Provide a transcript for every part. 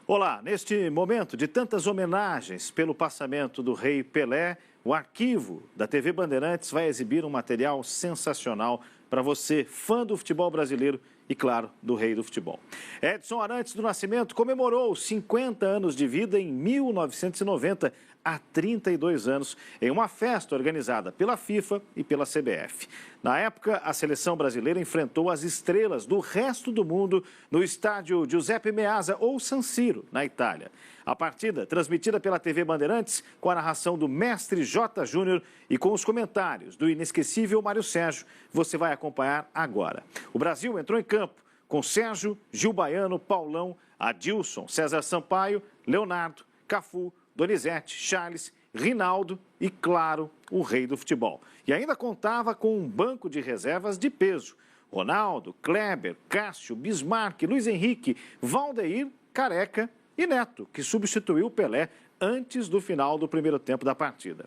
Olá, neste momento de tantas homenagens pelo passamento do rei Pelé, o arquivo da TV Bandeirantes vai exibir um material sensacional para você, fã do futebol brasileiro e, claro, do rei do futebol. Edson Arantes do Nascimento comemorou 50 anos de vida em 1990, há 32 anos, em uma festa organizada pela FIFA e pela CBF. Na época, a seleção brasileira enfrentou as estrelas do resto do mundo no estádio Giuseppe Meazza, ou San Siro, na Itália. A partida, transmitida pela TV Bandeirantes, com a narração do mestre J. Júnior e com os comentários do inesquecível Mário Sérgio, você vai acompanhar agora. O Brasil entrou em campo com Sérgio, Gil Baiano, Paulão, Adilson, César Sampaio, Leonardo, Cafu, Donizete, Charles, Rinaldo e, claro, o rei do futebol. E ainda contava com um banco de reservas de peso. Ronaldo, Kleber, Cássio, Bismarck, Luiz Henrique, Valdeir, Careca e Neto, que substituiu o Pelé antes do final do primeiro tempo da partida.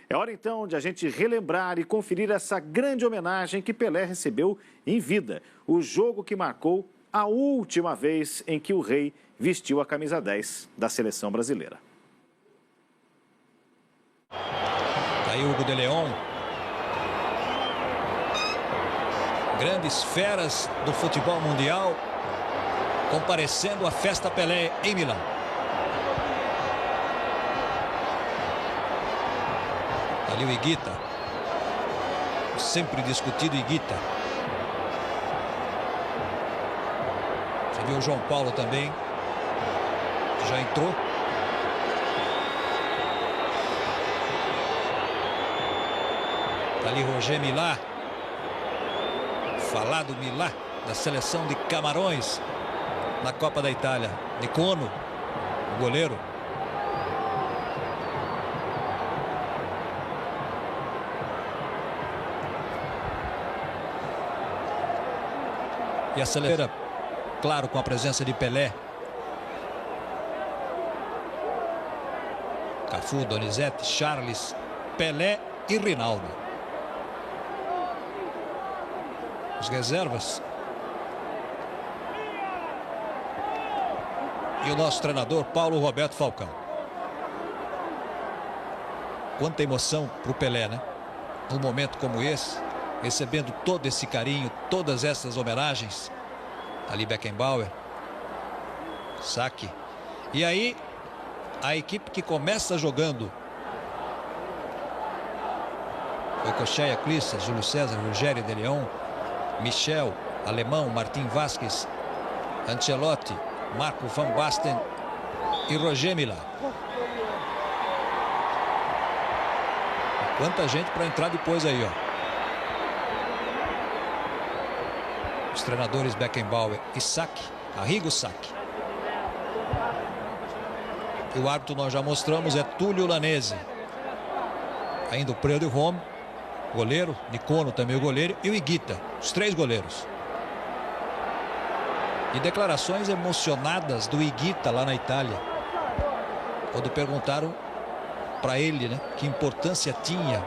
É hora então de a gente relembrar e conferir essa grande homenagem que Pelé recebeu em vida. O jogo que marcou a última vez em que o rei vestiu a camisa 10 da seleção brasileira. Aí Hugo de León. Grandes feras do futebol mundial comparecendo à festa Pelé em Milão. Ali o Higuita, o sempre discutido Higuita. Você viu o João Paulo também, que já entrou. Ali Roger Milá, falado Milá, da seleção de Camarões na Copa da Itália. Nicono, o goleiro. E a seleção, claro, com a presença de Pelé. Cafu, Donizete, Charles, Pelé e Rinaldo. As reservas. E o nosso treinador, Paulo Roberto Falcão. Quanta emoção para o Pelé, né? Num momento como esse, recebendo todo esse carinho, todas essas homenagens. Ali Beckenbauer. Saque. E aí, a equipe que começa jogando. Goicoechea, Clícia, Júlio César, Rogério de León, Michel, Alemão, Martim Vasquez, Ancelotti, Marco van Basten e Roger Milá. Quanta gente para entrar depois aí, ó. Os treinadores Beckenbauer e Sacchi, Arrigo Sacchi. E o árbitro nós já mostramos, é Túlio Lanese. Ainda o Preu de Rome, goleiro, Nicono também o goleiro, e o Higuita, os três goleiros. E declarações emocionadas do Higuita lá na Itália, quando perguntaram para ele, né, que importância tinha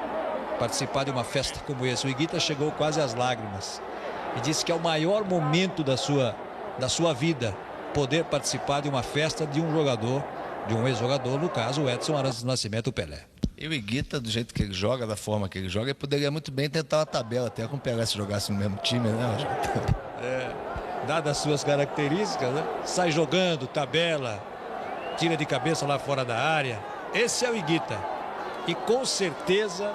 participar de uma festa como essa. O Higuita chegou quase às lágrimas e disse que é o maior momento da sua vida poder participar de uma festa de um jogador, de um ex-jogador, no caso o Edson Arantes do Nascimento, o Pelé. E o Higuita, do jeito que ele joga, da forma que ele joga, ele poderia muito bem tentar uma tabela até com o Pelé se jogasse no mesmo time, né? Dadas as suas características, né? Sai jogando, tabela, tira de cabeça lá fora da área. Esse é o Higuita. E com certeza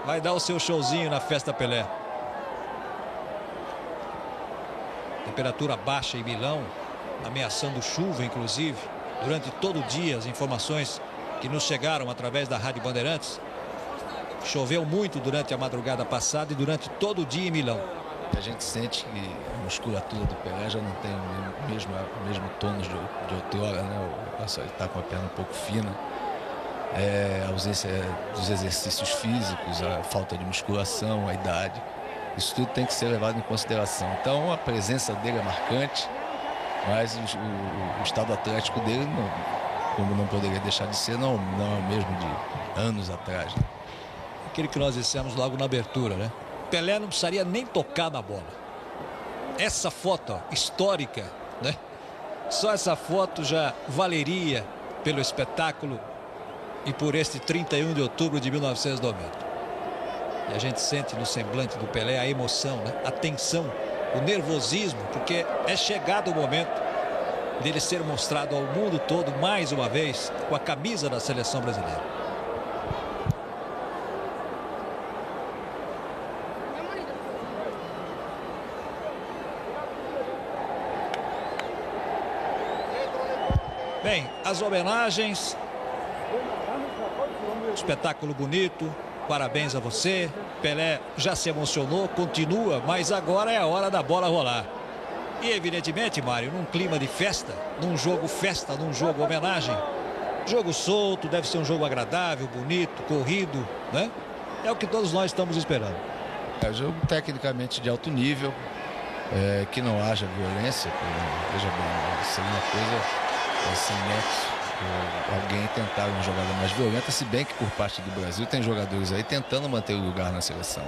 vai dar o seu showzinho na festa Pelé. Temperatura baixa em Milão, ameaçando chuva, inclusive. Durante todo o dia, as informações que nos chegaram através da Rádio Bandeirantes. Choveu muito durante a madrugada passada e durante todo o dia em Milão. A gente sente que a musculatura do Pelé já não tem o mesmo tônus de outrora, né? Ele está com a perna um pouco fina. A ausência dos exercícios físicos, a falta de musculação, a idade. Isso tudo tem que ser levado em consideração. Então a presença dele é marcante, mas o estado atlético dele, como não poderia deixar de ser, não é o mesmo de anos atrás, né? Aquele que nós dissemos logo na abertura, né? Pelé não precisaria nem tocar na bola. Essa foto, ó, histórica, né? Só essa foto já valeria pelo espetáculo e por este 31 de outubro de 1990. E a gente sente no semblante do Pelé a emoção, né? A tensão, o nervosismo, porque é chegado o momento dele ser mostrado ao mundo todo mais uma vez com a camisa da seleção brasileira. Bem, as homenagens, espetáculo bonito, parabéns a você. Pelé já se emocionou, continua, mas agora é a hora da bola rolar. E evidentemente, Mário, num clima de festa, num jogo festa, num jogo homenagem, jogo solto, deve ser um jogo agradável, bonito, corrido, né? É o que todos nós estamos esperando. É um jogo tecnicamente de alto nível, que não haja violência, veja bem, seria uma coisa sem nexo, alguém tentar uma jogada mais violenta, se bem que por parte do Brasil tem jogadores aí tentando manter o lugar na seleção.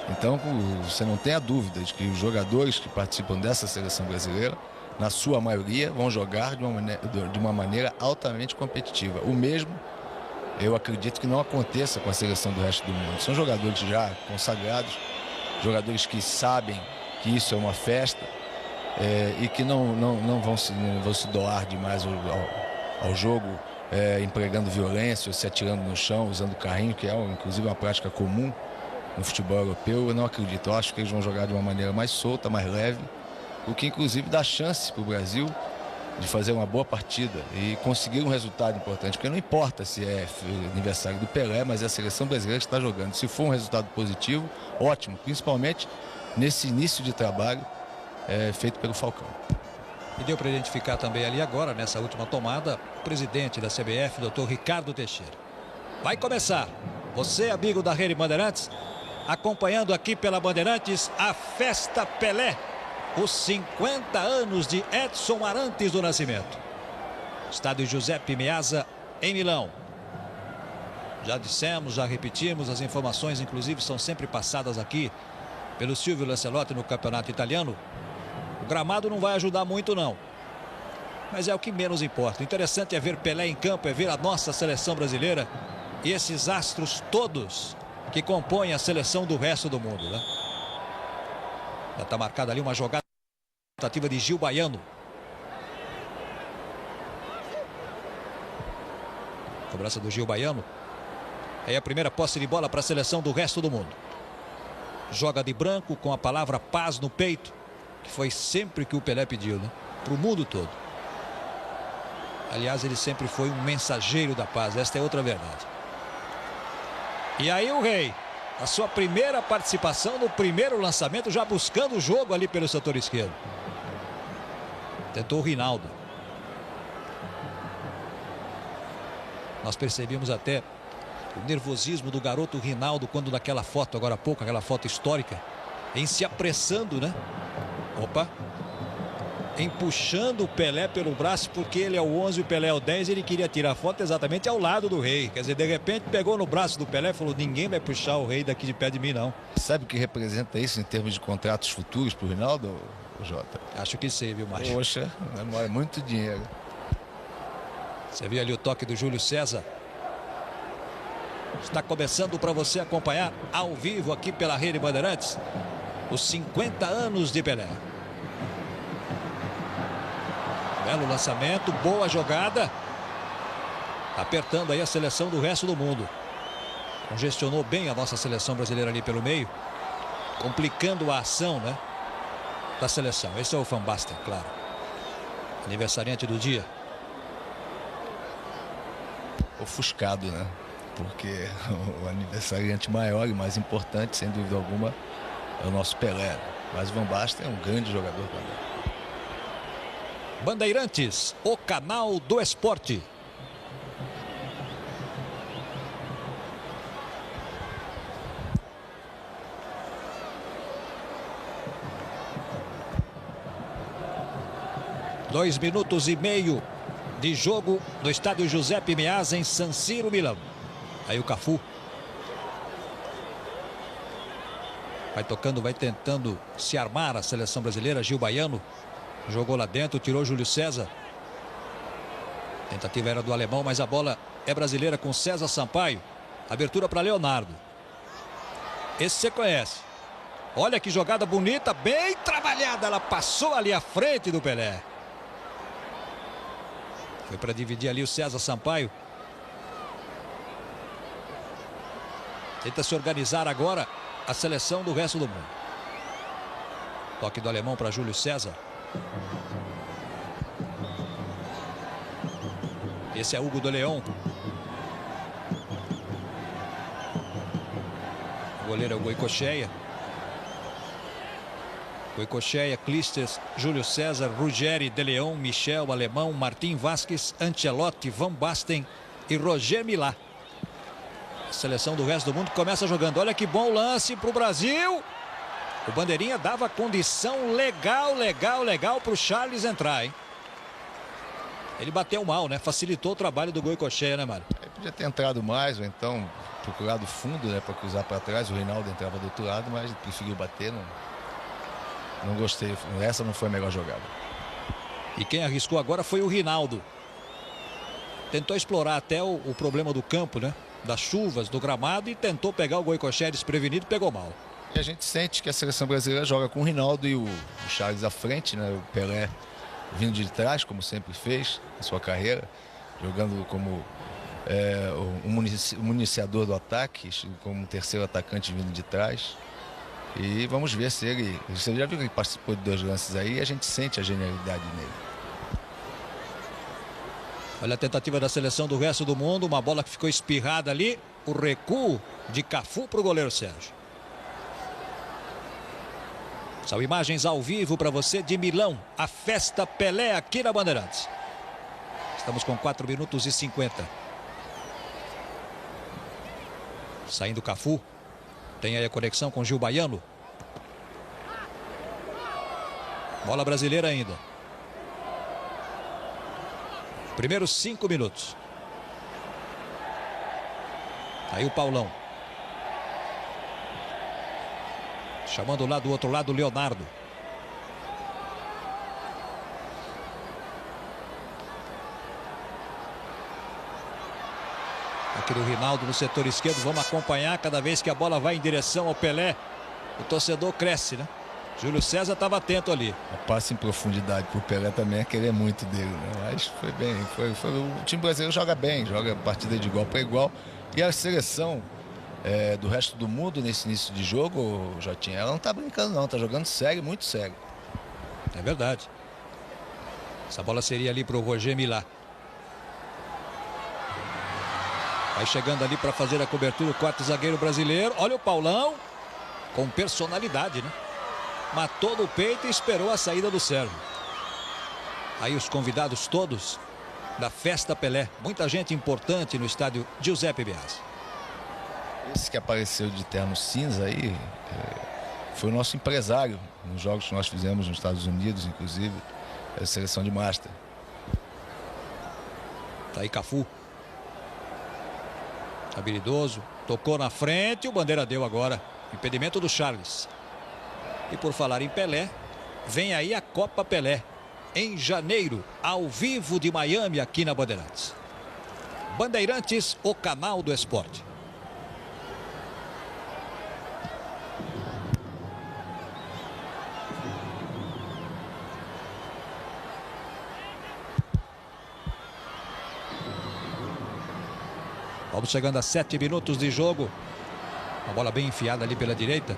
Então você não tem a dúvida de que os jogadores que participam dessa seleção brasileira, na sua maioria, vão jogar de uma maneira altamente competitiva. O mesmo eu acredito que não aconteça com a seleção do resto do mundo. São jogadores já consagrados, jogadores que sabem que isso é uma festa, e que não vão se doar demais ao jogo, empregando violência ou se atirando no chão, usando carrinho, que é inclusive uma prática comum no futebol europeu. Eu não acredito. Eu acho que eles vão jogar de uma maneira mais solta, mais leve, o que inclusive dá chance para o Brasil de fazer uma boa partida e conseguir um resultado importante, porque não importa se é aniversário do Pelé, mas é a seleção brasileira que está jogando. Se for um resultado positivo, ótimo, principalmente nesse início de trabalho feito pelo Falcão. E deu para identificar também ali agora, nessa última tomada, o presidente da CBF, Dr. Ricardo Teixeira. Vai começar. Você, amigo da Rede Bandeirantes, acompanhando aqui pela Bandeirantes a Festa Pelé, os 50 anos de Edson Arantes do Nascimento. Estádio Giuseppe Meazza, em Milão. Já dissemos, já repetimos, as informações inclusive são sempre passadas aqui pelo Silvio Lancelotti no campeonato italiano. O gramado não vai ajudar muito não, mas é o que menos importa. O interessante é ver Pelé em campo, é ver a nossa seleção brasileira e esses astros todos que compõem a seleção do resto do mundo, né? Já está marcada ali uma jogada tentativa de Gil Baiano. Cobrança do Gil Baiano. É a primeira posse de bola para a seleção do resto do mundo. Joga de branco com a palavra paz no peito, que foi sempre que o Pelé pediu, né? Para o mundo todo. Aliás, ele sempre foi um mensageiro da paz. Esta é outra verdade. E aí o Rei, a sua primeira participação no primeiro lançamento, já buscando o jogo ali pelo setor esquerdo. Tentou o Rinaldo. Nós percebemos até o nervosismo do garoto Rinaldo quando naquela foto, agora há pouco, aquela foto histórica, em se apressando, né? Opa! Em puxando o Pelé pelo braço, porque ele é o 11 e o Pelé é o 10, ele queria tirar a foto exatamente ao lado do Rei. Quer dizer, de repente pegou no braço do Pelé e falou: ninguém vai puxar o Rei daqui de pé de mim, não. Sabe o que representa isso em termos de contratos futuros para o Rinaldo, Jota? Acho que sei, viu, Márcio? Poxa, é muito dinheiro. Você viu ali o toque do Júlio César. Está começando para você acompanhar ao vivo aqui pela Rede Bandeirantes os 50 anos de Pelé. Belo lançamento, boa jogada. Apertando aí a seleção do resto do mundo. Congestionou bem a nossa seleção brasileira ali pelo meio, complicando a ação, né, da seleção. Esse é o Van Basten, claro. Aniversariante do dia. Ofuscado, né? Porque o aniversariante maior e mais importante, sem dúvida alguma, é o nosso Pelé. Mas o Van Basten é um grande jogador também. Bandeirantes, o canal do esporte. Dois minutos e meio de jogo no estádio Giuseppe Meazza, em San Siro, Milão. Aí o Cafu vai tocando, vai tentando se armar a seleção brasileira. Gil Baiano Jogou lá dentro, tirou Júlio César. A tentativa era do alemão, mas a bola é brasileira com César Sampaio. Abertura para Leonardo. Esse você conhece. Olha que jogada bonita, bem trabalhada. Ela passou ali à frente do Pelé. Foi para dividir ali o César Sampaio. Tenta se organizar agora a seleção do resto do mundo. Toque do alemão para Júlio César. Esse é Hugo de Leon. O goleiro é o Goicoechea. Goicoechea, Clísteres, Júlio César, Ruggeri, De Leon, Michel, Alemão, Martim Vasquez, Ancelotti, Van Basten e Roger Milá. A seleção do resto do mundo começa jogando. Olha que bom lance para o Brasil. O bandeirinha dava condição legal para o Charles entrar, hein? Ele bateu mal, né? Facilitou o trabalho do Goicoechea, né, Mário? Ele podia ter entrado mais, ou então procurado fundo, né, para cruzar para trás. O Reinaldo entrava do outro lado, mas preferiu bater. Não gostei. Essa não foi a melhor jogada. E quem arriscou agora foi o Reinaldo. Tentou explorar até o problema do campo, né? Das chuvas, do gramado, e tentou pegar o Goicoechea desprevenido e pegou mal. E a gente sente que a seleção brasileira joga com o Reinaldo e o Charles à frente, né? O Pelé vindo de trás, como sempre fez na sua carreira, jogando como um municiador do ataque, como um terceiro atacante vindo de trás. E vamos ver se ele... Você já viu que ele participou de 2 lances aí, e a gente sente a genialidade nele. Olha a tentativa da seleção do resto do mundo, uma bola que ficou espirrada ali, o recuo de Cafu para o goleiro Sérgio. São imagens ao vivo para você de Milão, a festa Pelé aqui na Bandeirantes. Estamos com 4 minutos e 50. Saindo Cafu. Tem aí a conexão com Gil Baiano. Bola brasileira ainda. Primeiros 5 minutos. Aí o Paulão. Chamando lá do outro lado o Leonardo. Aqui do Reinaldo no setor esquerdo. Vamos acompanhar cada vez que a bola vai em direção ao Pelé. O torcedor cresce, né? Júlio César estava atento ali. A passe em profundidade para o Pelé também é querer muito dele, né? Mas foi bem. O time brasileiro joga bem, joga partida de igual para igual. E a seleção do resto do mundo nesse início de jogo, Jotinha, ela não tá brincando não, tá jogando sério, muito sério. É verdade. Essa bola seria ali para o Roger Milá. Vai chegando ali para fazer a cobertura o quarto zagueiro brasileiro. Olha o Paulão, com personalidade, né? Matou no peito e esperou a saída do Sérgio. Aí os convidados todos da festa Pelé. Muita gente importante no estádio Giuseppe Meazza. Esse que apareceu de terno cinza aí foi o nosso empresário nos jogos que nós fizemos nos Estados Unidos, inclusive, a seleção de Master. Tá aí Cafu. Habilidoso, tocou na frente, o bandeira deu agora. Impedimento do Charles. E por falar em Pelé, vem aí a Copa Pelé, em janeiro, ao vivo de Miami, aqui na Bandeirantes. Bandeirantes, o canal do esporte. Vamos chegando a 7 minutos de jogo. Uma bola bem enfiada ali pela direita.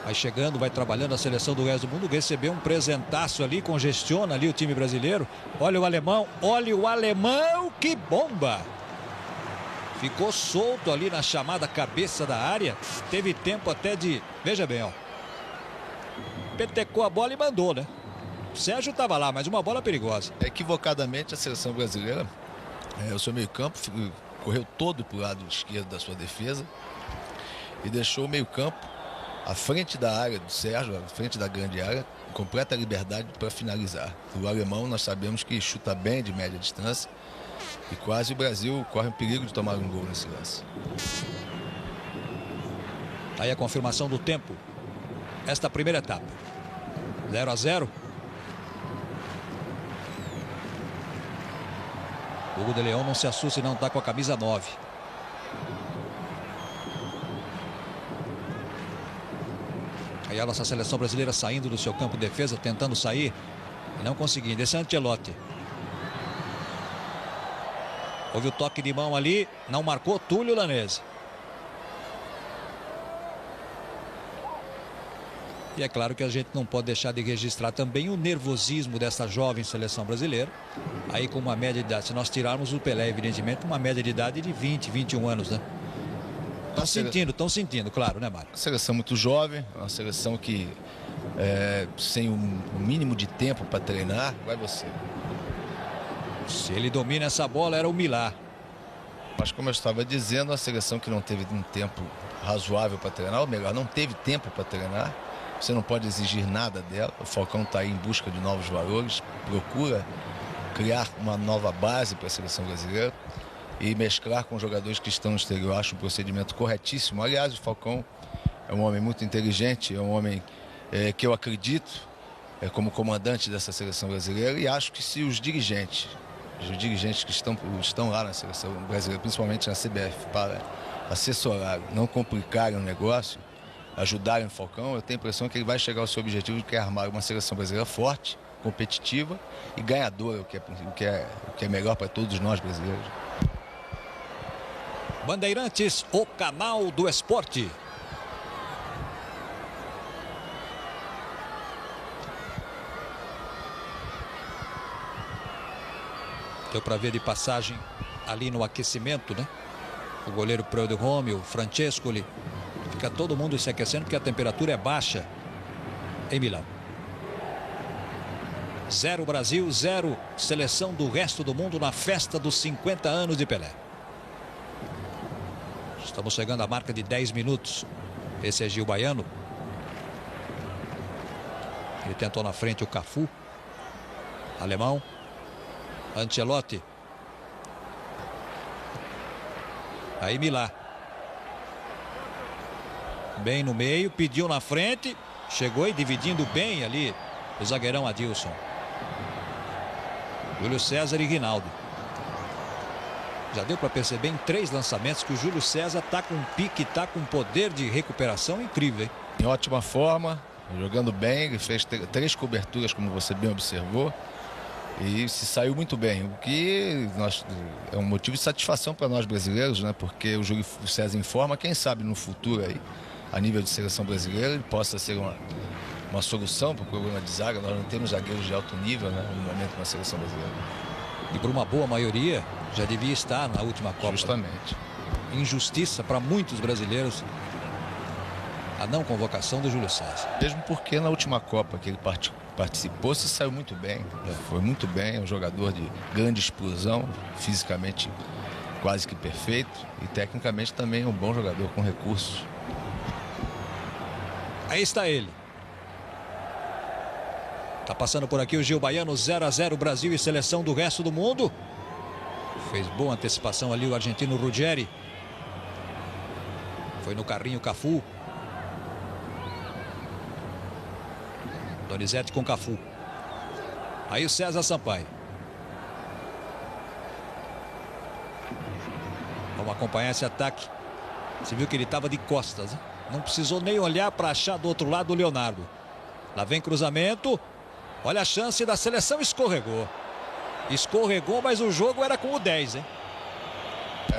Vai chegando, vai trabalhando a seleção do resto do mundo. Recebeu um presentaço ali, congestiona ali o time brasileiro. Olha o alemão, que bomba! Ficou solto ali na chamada cabeça da área. Teve tempo até de... Veja bem, ó. Petecou a bola e mandou, né? O Sérgio estava lá, mas uma bola perigosa. Equivocadamente, a seleção brasileira, o seu meio-campo correu todo para o lado esquerdo da sua defesa e deixou o meio-campo à frente da área do Sérgio, à frente da grande área, com completa liberdade para finalizar. O alemão, nós sabemos que chuta bem de média distância e quase o Brasil corre o perigo de tomar um gol nesse lance. Aí a confirmação do tempo. esta primeira etapa. 0 a 0. Hugo de Leão não se assusta e não está com a camisa 9. Aí a nossa seleção brasileira saindo do seu campo de defesa, tentando sair, não conseguindo. Esse é Ancelotti. Houve o toque de mão ali, não marcou Túlio Lanese. E é claro que a gente não pode deixar de registrar também o nervosismo dessa jovem seleção brasileira. Aí com uma média de idade, se nós tirarmos o Pelé, evidentemente, uma média de idade de 20, 21 anos, né? Estão sentindo, claro, né, Mário? Uma seleção muito jovem, uma seleção que sem o mínimo de tempo para treinar, vai você. Se ele domina essa bola, era o Milá. Mas como eu estava dizendo, a seleção que não teve um tempo razoável para treinar, ou melhor, não teve tempo para treinar, você não pode exigir nada dela. O Falcão está aí em busca de novos valores, procura criar uma nova base para a seleção brasileira e mesclar com jogadores que estão no exterior. Eu acho um procedimento corretíssimo. Aliás, o Falcão é um homem muito inteligente, é um homem que eu acredito como comandante dessa seleção brasileira, e acho que se os dirigentes que estão lá na seleção brasileira, principalmente na CBF, para assessorar, não complicarem o negócio, ajudarem o Falcão, eu tenho a impressão que ele vai chegar ao seu objetivo, que é armar uma seleção brasileira forte, competitiva e ganhadora, o que é melhor para todos nós brasileiros. Bandeirantes, o canal do esporte. Deu para ver de passagem ali no aquecimento, né? O goleiro Preudo Romeo, Francescoli. Fica todo mundo se aquecendo porque a temperatura é baixa em Milão. 0 Brasil, 0 seleção do resto do mundo na festa dos 50 anos de Pelé. Estamos chegando à marca de 10 minutos. Esse é Gil Baiano. Ele tentou na frente o Cafu. Alemão. Ancelotti. Aí Milá. Bem no meio, pediu na frente. Chegou e dividindo bem ali o zagueirão Adilson. Júlio César e Rinaldo. Já deu para perceber em 3 lançamentos que o Júlio César está com um pique, está com um poder de recuperação incrível, hein? Em ótima forma, jogando bem, ele fez 3 coberturas, como você bem observou, e se saiu muito bem, o que é um motivo de satisfação para nós brasileiros, né? Porque o Júlio César informa, quem sabe no futuro aí, a nível de seleção brasileira, ele possa ser uma solução para o problema de zaga. Nós não temos zagueiros de alto nível, né, no momento na seleção brasileira. E por uma boa maioria já devia estar na última Copa. Justamente. Injustiça para muitos brasileiros a não convocação do Júlio César. Mesmo porque na última Copa que ele participou, se saiu muito bem. Foi muito bem, é um jogador de grande explosão, fisicamente quase que perfeito e tecnicamente também é um bom jogador com recursos. Aí está ele. Tá passando por aqui o Gil Baiano. 0 a 0 Brasil e seleção do resto do mundo. Fez boa antecipação ali o argentino Ruggeri. Foi no carrinho Cafu. Donizete com Cafu. Aí o César Sampaio. Vamos acompanhar esse ataque. Você viu que ele estava de costas, hein? Não precisou nem olhar para achar do outro lado o Leonardo. Lá vem cruzamento. Olha a chance da seleção, escorregou. Escorregou, mas o jogo era com o 10, hein?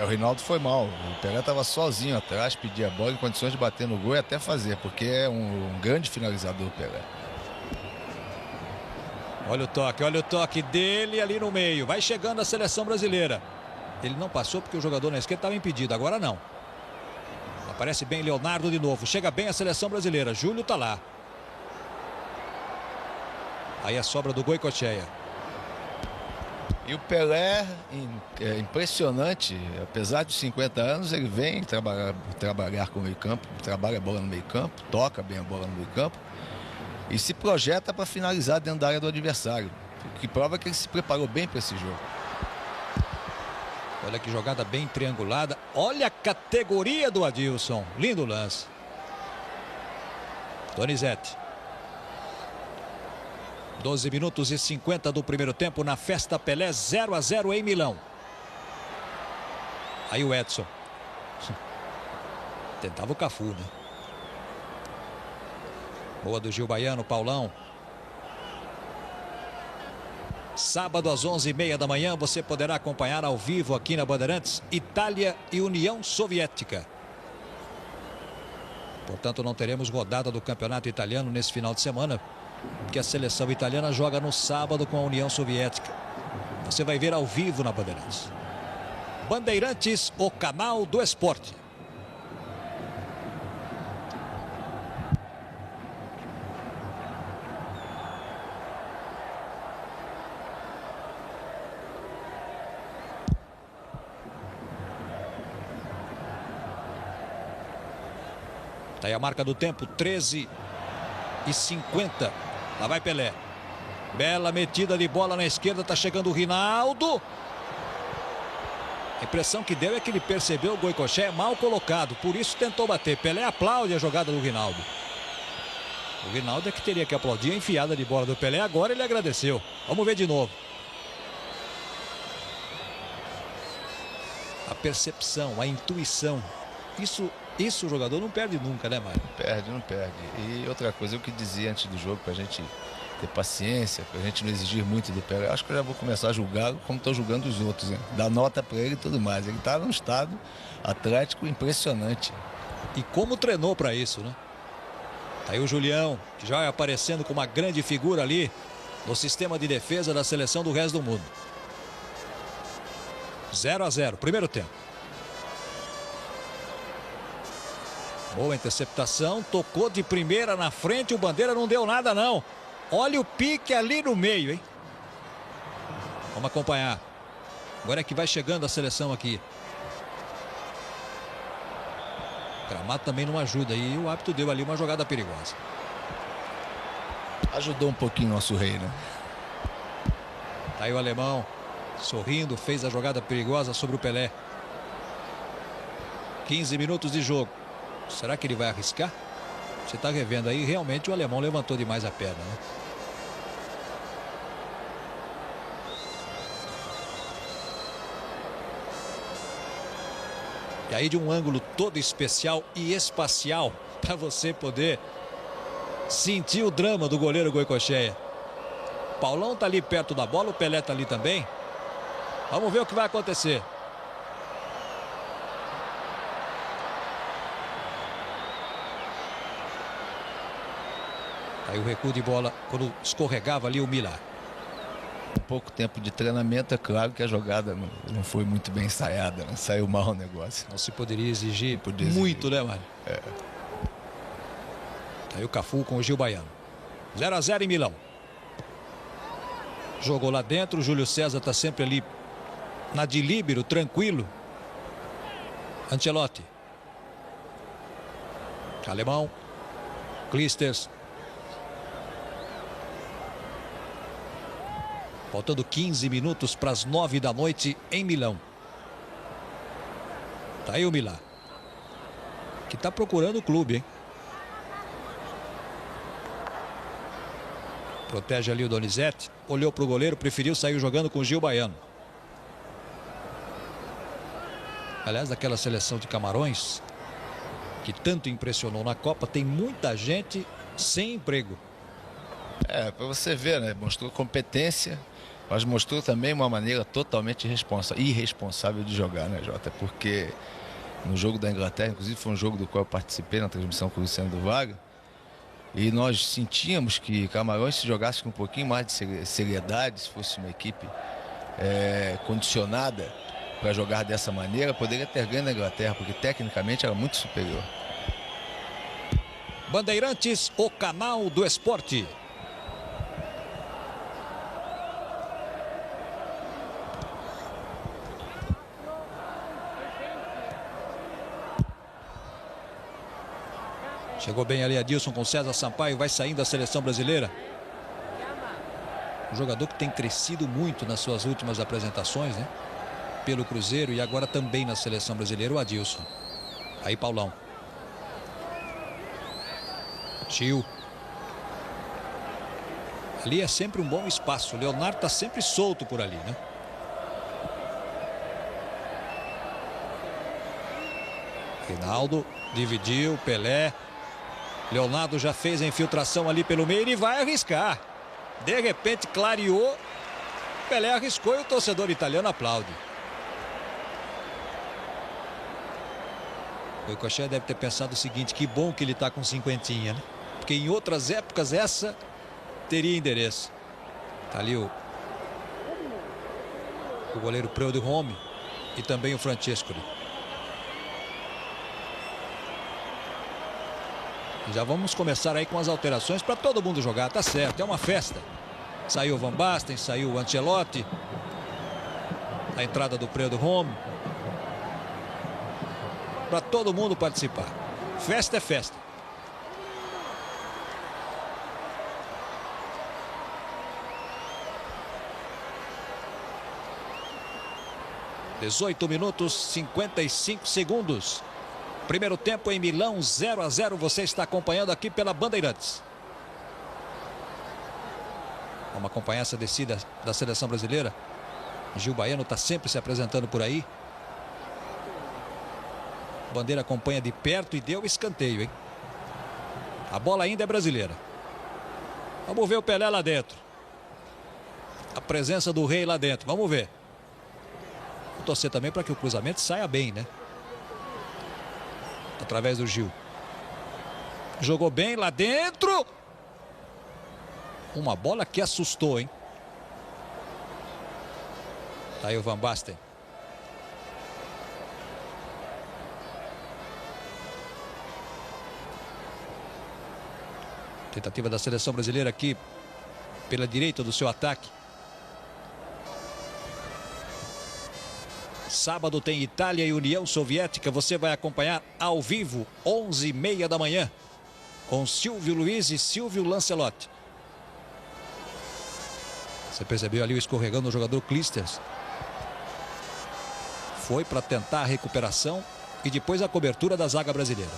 O Rinaldo foi mal. O Pelé estava sozinho atrás, pedia a bola em condições de bater no gol e até fazer, porque é um grande finalizador, Pelé. Olha o toque dele ali no meio. Vai chegando a seleção brasileira. Ele não passou porque o jogador na esquerda estava impedido, agora não. Aparece bem Leonardo de novo. Chega bem a seleção brasileira. Júlio tá lá. Aí a sobra do Goicoechea. E o Pelé, é impressionante, apesar de 50 anos, ele vem trabalhar com o meio-campo, trabalha a bola no meio-campo, toca bem a bola no meio-campo e se projeta para finalizar dentro da área do adversário, o que prova que ele se preparou bem para esse jogo. Olha que jogada bem triangulada. Olha a categoria do Adilson. Lindo lance. Donizete. 12 minutos e 50 do primeiro tempo na Festa Pelé, 0-0 em Milão. Aí o Edson. Tentava o Cafu, né? Boa do Gil Baiano, Paulão. Sábado às 11h30 da manhã você poderá acompanhar ao vivo aqui na Bandeirantes Itália e União Soviética. Portanto, não teremos rodada do campeonato italiano nesse final de semana, porque a seleção italiana joga no sábado com a União Soviética. Você vai ver ao vivo na Bandeirantes. Bandeirantes, o canal do esporte. Tá aí a marca do tempo, 13h50. Lá vai Pelé. Bela metida de bola na esquerda, tá chegando o Rinaldo. A impressão que deu é que ele percebeu o Goicoechea mal colocado, por isso tentou bater. Pelé aplaude a jogada do Rinaldo. O Rinaldo é que teria que aplaudir a enfiada de bola do Pelé, agora ele agradeceu. Vamos ver de novo. A percepção, a intuição, isso o jogador não perde nunca, né, Mário? Não perde. E outra coisa, eu que dizia antes do jogo, pra gente ter paciência, pra gente não exigir muito do Pelé. Acho que eu já vou começar a julgar como estou julgando os outros, hein? Dar nota pra ele e tudo mais. Ele tá num estado atlético impressionante. E como treinou pra isso, né? Tá aí o Julião, que já vai aparecendo com uma grande figura ali no sistema de defesa da seleção do resto do mundo. 0-0, primeiro tempo. Boa interceptação, tocou de primeira na frente, o Bandeira não deu nada não. Olha o pique ali no meio, hein? Vamos acompanhar. Agora é que vai chegando a seleção aqui. O gramado também não ajuda e o árbitro deu ali uma jogada perigosa. Ajudou um pouquinho nosso rei, né? Tá aí o alemão, sorrindo, fez a jogada perigosa sobre o Pelé. 15 minutos de jogo. Será que ele vai arriscar? Você está revendo aí, realmente o alemão levantou demais a perna, né? E aí de um ângulo todo especial e espacial para você poder sentir o drama do goleiro Goicoechea. Paulão tá ali perto da bola, o Pelé tá ali também. Vamos ver o que vai acontecer. Aí o recuo de bola quando escorregava ali o Milá. Pouco tempo de treinamento, é claro que a jogada não foi muito bem ensaiada, né? Saiu mal o negócio. Não se poderia exigir muito, né, Mário? É. Tá aí o Cafu com o Gil Baiano. 0-0 em Milão. Jogou lá dentro, o Júlio César tá sempre ali na de líbero, tranquilo. Ancelotti. Alemão. Clijsters. Faltando 15 minutos para as 9 da noite em Milão. Tá aí o Milá. Que tá procurando o clube, hein? Protege ali o Donizete. Olhou para o goleiro, preferiu sair jogando com o Gil Baiano. Aliás, daquela seleção de Camarões, que tanto impressionou na Copa, tem muita gente sem emprego. É, para você ver, né? Mostrou competência, mas mostrou também uma maneira totalmente irresponsável de jogar, né, Jota? Porque no jogo da Inglaterra, inclusive foi um jogo do qual eu participei na transmissão com o Luciano do Vaga, e nós sentíamos que Camarões, se jogasse com um pouquinho mais de seriedade, se fosse uma equipe condicionada para jogar dessa maneira, poderia ter ganho na Inglaterra, porque tecnicamente era muito superior. Bandeirantes, o canal do esporte. Chegou bem ali Adilson com César Sampaio, vai saindo da seleção brasileira. Um jogador que tem crescido muito nas suas últimas apresentações, né? Pelo Cruzeiro e agora também na seleção brasileira, o Adilson. Aí Paulão. Gil. Ali é sempre um bom espaço. O Leonardo está sempre solto por ali, né? Rinaldo dividiu, Pelé. Leonardo já fez a infiltração ali pelo meio e vai arriscar. De repente clareou. Pelé arriscou e o torcedor italiano aplaude. O Goicoechea deve ter pensado o seguinte: que bom que ele está com cinquentinha, né? Porque em outras épocas essa teria endereço. Tá ali o goleiro Preu-de-Rome e também o Francescoli. Já vamos começar aí com as alterações para todo mundo jogar, tá certo, é uma festa. Saiu o Van Basten, saiu o Ancelotti. A entrada do Preu-de-Rome. Para todo mundo participar. Festa é festa. (18 minutos 55 segundos). Primeiro tempo em Milão, 0-0. Você está acompanhando aqui pela Bandeirantes. Vamos acompanhar essa descida da seleção brasileira. Gil Baiano está sempre se apresentando por aí. Bandeira acompanha de perto e deu escanteio, hein? A bola ainda é brasileira. Vamos ver o Pelé lá dentro. A presença do rei lá dentro. Vamos ver. Vou torcer também para que o cruzamento saia bem, né? Através do Gil. Jogou bem lá dentro. Uma bola que assustou, hein? Tá aí o Van Basten. Tentativa da seleção brasileira aqui pela direita do seu ataque. Sábado tem Itália e União Soviética. Você vai acompanhar ao vivo, 11h30 da manhã, com Silvio Luiz e Silvio Lancelotti. Você percebeu ali o escorregão do jogador Clijsters. Foi para tentar a recuperação e depois a cobertura da zaga brasileira.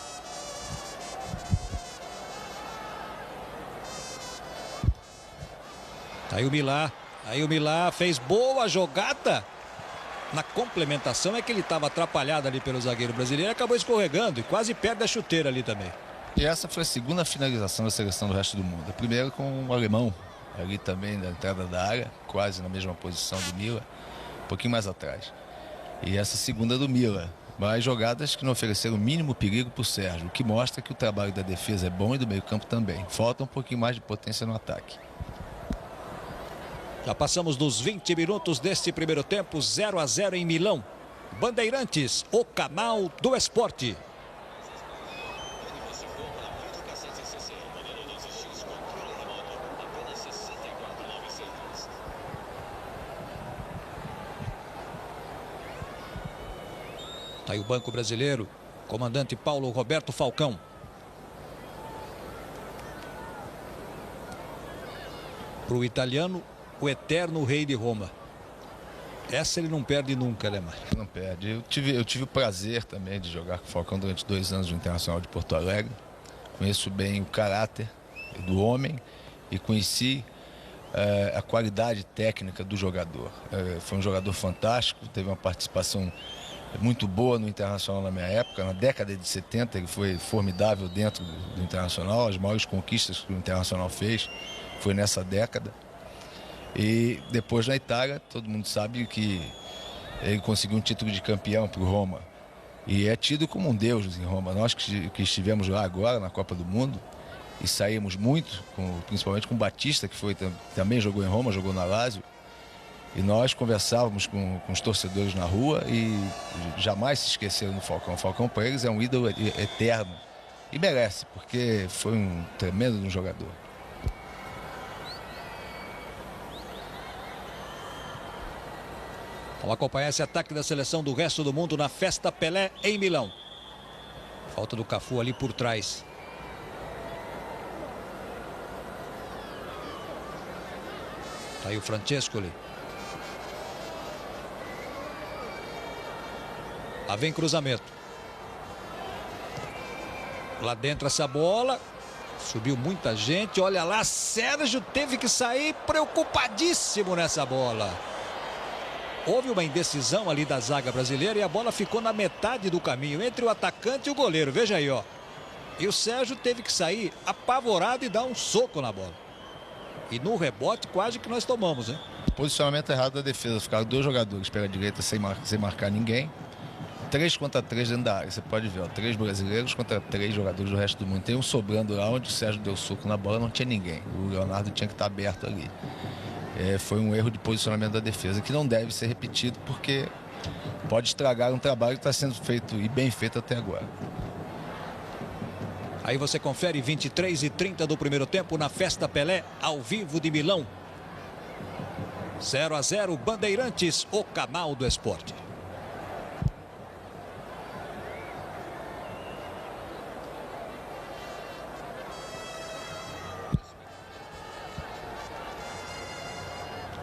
Aí o Milá. Aí o Milá fez boa jogada. Na complementação é que ele estava atrapalhado ali pelo zagueiro brasileiro, acabou escorregando e quase perde a chuteira ali também. E essa foi a segunda finalização da seleção do resto do mundo. A primeira com o alemão, ali também na entrada da área, quase na mesma posição do Mila, um pouquinho mais atrás. E essa segunda do Mila, mas jogadas que não ofereceram o mínimo perigo para o Sérgio, o que mostra que o trabalho da defesa é bom e do meio-campo também. Falta um pouquinho mais de potência no ataque. Já passamos dos 20 minutos deste primeiro tempo, 0-0 em Milão. Bandeirantes, o canal do esporte. Tá aí o banco brasileiro, comandante Paulo Roberto Falcão. Para o italiano, o eterno rei de Roma. Essa ele não perde nunca, né, Mário? Não perde. Eu tive o prazer também de jogar com o Falcão durante 2 anos no Internacional de Porto Alegre. Conheço bem o caráter do homem e conheci a qualidade técnica do jogador. Foi um jogador fantástico, teve uma participação muito boa no Internacional na minha época. Na década de 70 ele foi formidável dentro do Internacional. As maiores conquistas que o Internacional fez foi nessa década. E depois na Itália, todo mundo sabe que ele conseguiu um título de campeão para o Roma. E é tido como um deus em Roma. Nós que estivemos lá agora na Copa do Mundo e saímos muito, principalmente com o Batista, que também jogou em Roma, jogou na Lazio. E nós conversávamos com os torcedores na rua e jamais se esqueceram do Falcão. O Falcão para eles é um ídolo eterno. E merece, porque foi um tremendo jogador. Vamos acompanhar esse ataque da seleção do resto do mundo na Festa Pelé em Milão. Falta do Cafu ali por trás. Tá aí o Francescoli. Lá vem cruzamento. Lá dentro essa bola. Subiu muita gente, olha lá, Sérgio teve que sair preocupadíssimo nessa bola. Houve uma indecisão ali da zaga brasileira e a bola ficou na metade do caminho, entre o atacante e o goleiro, veja aí, ó. E o Sérgio teve que sair apavorado e dar um soco na bola. E no rebote quase que nós tomamos, hein? Posicionamento errado da defesa, ficaram 2 jogadores pela direita sem marcar ninguém. 3 contra 3 dentro da área, você pode ver, ó, 3 brasileiros contra 3 jogadores do resto do mundo. Tem um sobrando lá onde o Sérgio deu soco na bola, não tinha ninguém. O Leonardo tinha que estar aberto ali. Foi um erro de posicionamento da defesa que não deve ser repetido porque pode estragar um trabalho que está sendo feito e bem feito até agora. Aí você confere 23h30 do primeiro tempo na Festa Pelé, ao vivo de Milão. 0-0, Bandeirantes, o canal do esporte.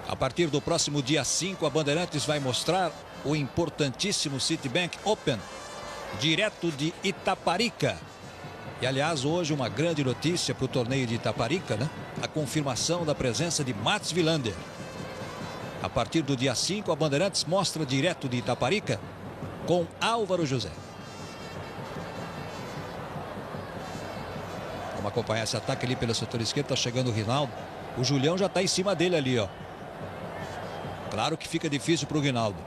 A partir do próximo dia 5, a Bandeirantes vai mostrar o importantíssimo Citibank Open, direto de Itaparica. E, aliás, hoje uma grande notícia para o torneio de Itaparica, né? A confirmação da presença de Mats Wilander. A partir do dia 5, a Bandeirantes mostra direto de Itaparica com Álvaro José. Vamos acompanhar esse ataque ali pelo setor esquerdo, está chegando o Rinaldo. O Julião já está em cima dele ali, ó. Claro que fica difícil para o Rinaldo.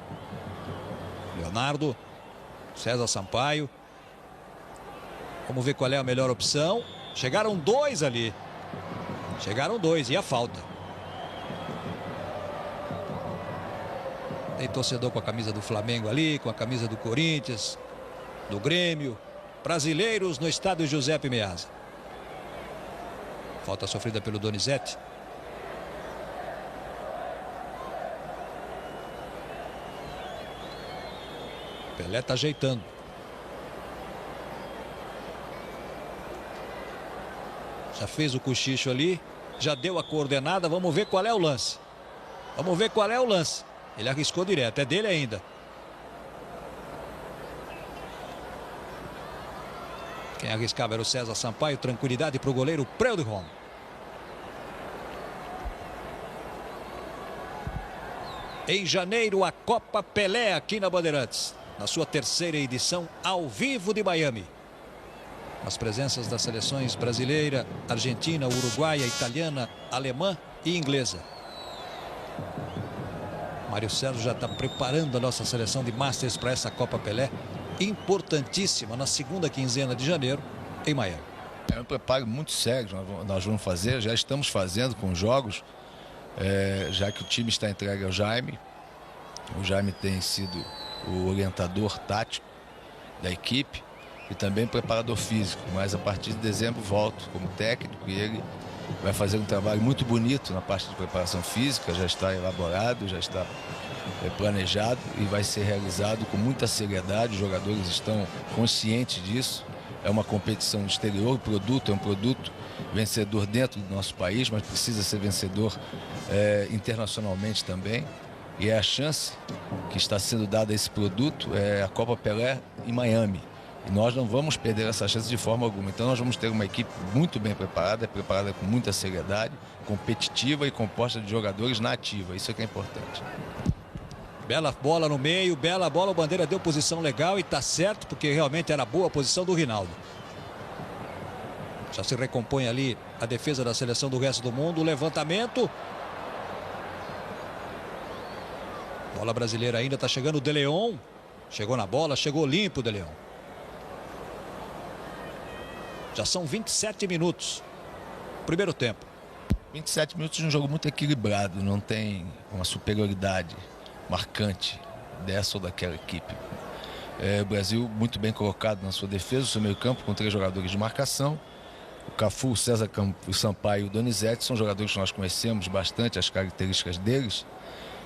Leonardo, César Sampaio. Vamos ver qual é a melhor opção. Chegaram 2 ali. Chegaram 2 e a falta. Tem torcedor com a camisa do Flamengo ali, com a camisa do Corinthians, do Grêmio. Brasileiros no estádio Giuseppe Meazza. Falta sofrida pelo Donizete. Pelé está ajeitando. Já fez o cochicho ali. Já deu a coordenada. Vamos ver qual é o lance. Vamos ver qual é o lance. Ele arriscou direto. É dele ainda. Quem arriscava era o César Sampaio. Tranquilidade para o goleiro Preud'Homme. Em janeiro, a Copa Pelé aqui na Bandeirantes. Na sua 3ª edição, ao vivo de Miami. As presenças das seleções brasileira, argentina, uruguaia, italiana, alemã e inglesa. Mário Sérgio já está preparando a nossa seleção de Masters para essa Copa Pelé. Importantíssima na 2ª quinzena de janeiro, em Miami. É um preparo muito sério, nós vamos fazer, já estamos fazendo com jogos, já que o time está entregue ao Jaime. O Jaime tem sido o orientador tático da equipe e também preparador físico, mas a partir de dezembro volto como técnico e ele vai fazer um trabalho muito bonito na parte de preparação física, já está elaborado, já está planejado e vai ser realizado com muita seriedade. Os jogadores estão conscientes disso. É uma competição no exterior, o produto é um produto vencedor dentro do nosso país, mas precisa ser vencedor internacionalmente também. E é a chance que está sendo dada a esse produto, é a Copa Pelé em Miami. E nós não vamos perder essa chance de forma alguma. Então nós vamos ter uma equipe muito bem preparada, preparada com muita seriedade, competitiva e composta de jogadores na ativa. Isso é que é importante. Bela bola no meio, bela bola, o Bandeira deu posição legal e tá certo, porque realmente era boa a posição do Rinaldo. Já se recompõe ali a defesa da seleção do resto do mundo, o levantamento. Bola brasileira ainda, tá chegando o De Leon. Chegou na bola, chegou limpo o De Leon. Já são 27 minutos. Primeiro tempo. 27 minutos de um jogo muito equilibrado, não tem uma superioridade marcante dessa ou daquela equipe. O Brasil muito bem colocado na sua defesa, o seu meio campo com 3 jogadores de marcação. O Cafu, o César Sampaio e o Donizete são jogadores que nós conhecemos bastante, as características deles.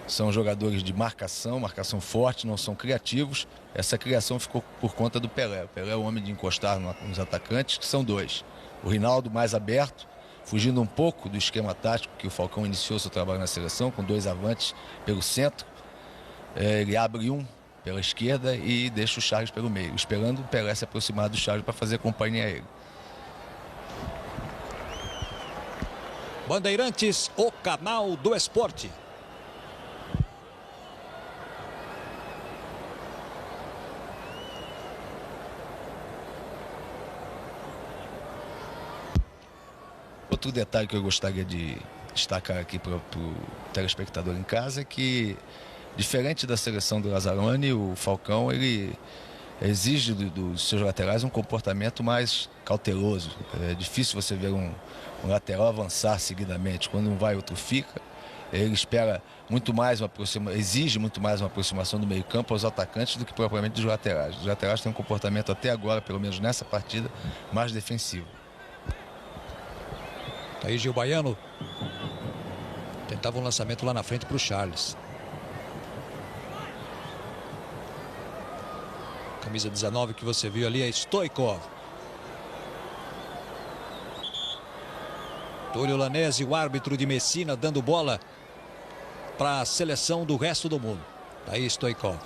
São jogadores de marcação forte, não são criativos. Essa criação ficou por conta do Pelé. O Pelé é o homem de encostar nos atacantes, que são 2. O Rinaldo mais aberto, fugindo um pouco do esquema tático que o Falcão iniciou seu trabalho na seleção, com 2 avantes pelo centro. Ele abre um pela esquerda e deixa o Charles pelo meio, esperando o Pelé se aproximar do Charles para fazer companhia a ele. Bandeirantes, o canal do esporte. Outro detalhe que eu gostaria de destacar aqui para o telespectador em casa é que, diferente da seleção do Lazzaroni, o Falcão ele exige dos seus laterais um comportamento mais cauteloso. É difícil você ver um lateral avançar seguidamente. Quando um vai, outro fica. Ele espera muito mais exige muito mais uma aproximação do meio-campo aos atacantes do que propriamente dos laterais. Os laterais têm um comportamento até agora, pelo menos nessa partida, mais defensivo. Tá aí Gil Baiano. Tentava um lançamento lá na frente para o Charles. Camisa 19 que você viu ali é Stoichkov. Túlio Lanese, o árbitro de Messina, dando bola para a seleção do resto do mundo. Tá aí Stoichkov.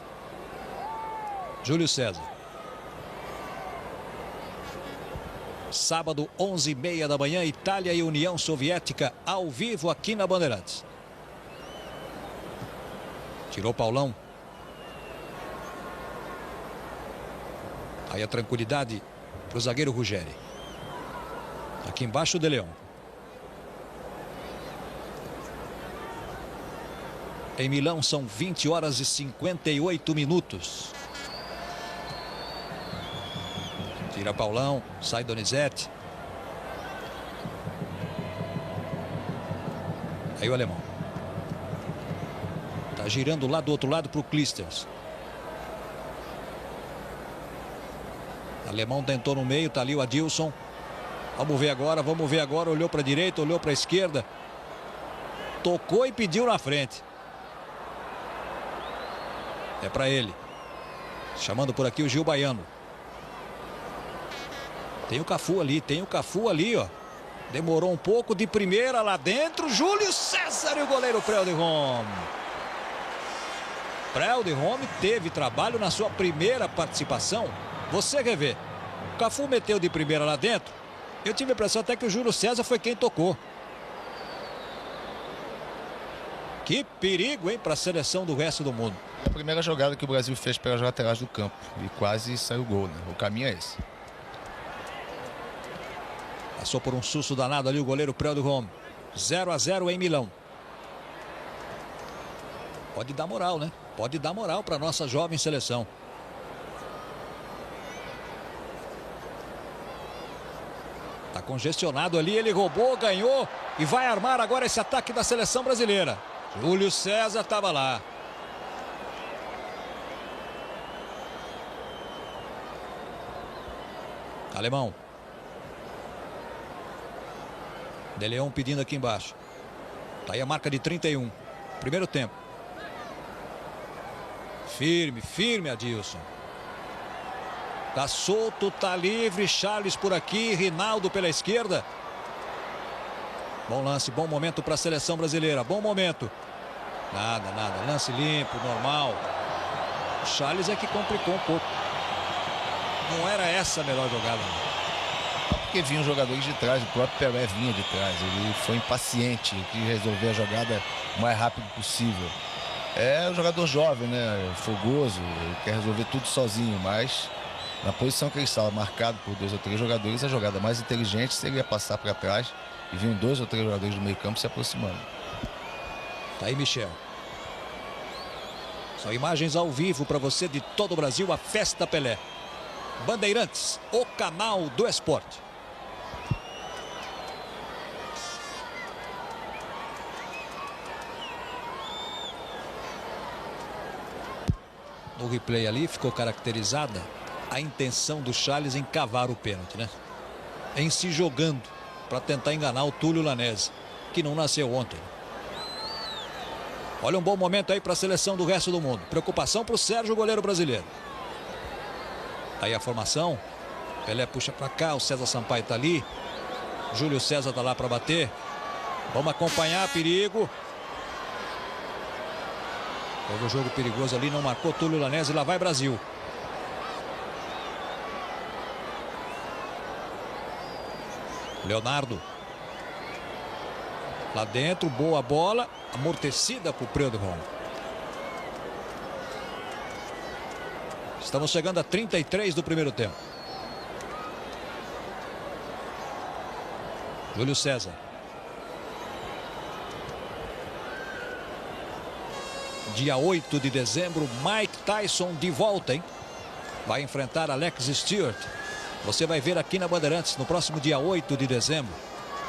Júlio César. Sábado, 11h30 da manhã, Itália e União Soviética ao vivo aqui na Bandeirantes. Tirou Paulão. Aí a tranquilidade para o zagueiro Ruggeri. Aqui embaixo o De Leon. Em Milão são 20 horas e 58 minutos. Tira Paulão, sai Donizete. Aí o alemão. Tá girando lá do outro lado para o Clijsters. Alemão tentou no meio, tá ali o Adilson. Vamos ver agora, olhou para a direita, olhou para a esquerda. Tocou e pediu na frente. É para ele. Chamando por aqui o Gil Baiano. Tem o Cafu ali, ó. Demorou um pouco, de primeira lá dentro. Júlio César e o goleiro Preldihome. Preldihome teve trabalho na sua primeira participação. Você quer ver? O Cafu meteu de primeira lá dentro. Eu tive a impressão até que o Júlio César foi quem tocou. Que perigo, hein, para a seleção do resto do mundo. É a primeira jogada que o Brasil fez pelas laterais do campo. E quase saiu o gol, né? O caminho é esse. Passou por um susto danado ali o goleiro Preldihome. 0-0 em Milão. Pode dar moral, né? Pode dar moral para a nossa jovem seleção. Tá congestionado ali, ele roubou, ganhou e vai armar agora esse ataque da seleção brasileira. Júlio César estava lá. Alemão. De Leon pedindo aqui embaixo. Tá aí a marca de 31. Primeiro tempo. Firme, Adilson. Tá solto, tá livre. Charles por aqui, Rinaldo pela esquerda. Bom lance, bom momento para a seleção brasileira. Bom momento. Nada. Lance limpo, normal. O Charles é que complicou um pouco. Não era essa a melhor jogada. Porque vinham jogadores de trás, o próprio Pelé vinha de trás. Ele foi impaciente, quis resolver a jogada o mais rápido possível. É um jogador jovem, né? Fogoso, ele quer resolver tudo sozinho, mas na posição que ele estava, marcado por 2 ou 3 jogadores, a jogada mais inteligente seria passar para trás e vinham 2 ou 3 jogadores do meio campo se aproximando. Tá aí Michel. São imagens ao vivo para você de todo o Brasil, a Festa Pelé. Bandeirantes, o canal do esporte. No replay ali ficou caracterizada a intenção do Charles em cavar o pênalti, né? Em se jogando para tentar enganar o Túlio Lanese, que não nasceu ontem. Olha um bom momento aí para a seleção do resto do mundo. Preocupação para o Sérgio, goleiro brasileiro. Aí a formação. Pelé puxa para cá, o César Sampaio está ali. Júlio César está lá para bater. Vamos acompanhar, perigo. Houve um jogo perigoso ali, não marcou Túlio Lanese, lá vai Brasil. Leonardo. Lá dentro, boa bola, amortecida por Preud'Homme. Estamos chegando a 33 do primeiro tempo. Júlio César. Dia 8 de dezembro, Mike Tyson de volta, hein? Vai enfrentar Alex Stewart. Você vai ver aqui na Bandeirantes no próximo dia 8 de dezembro,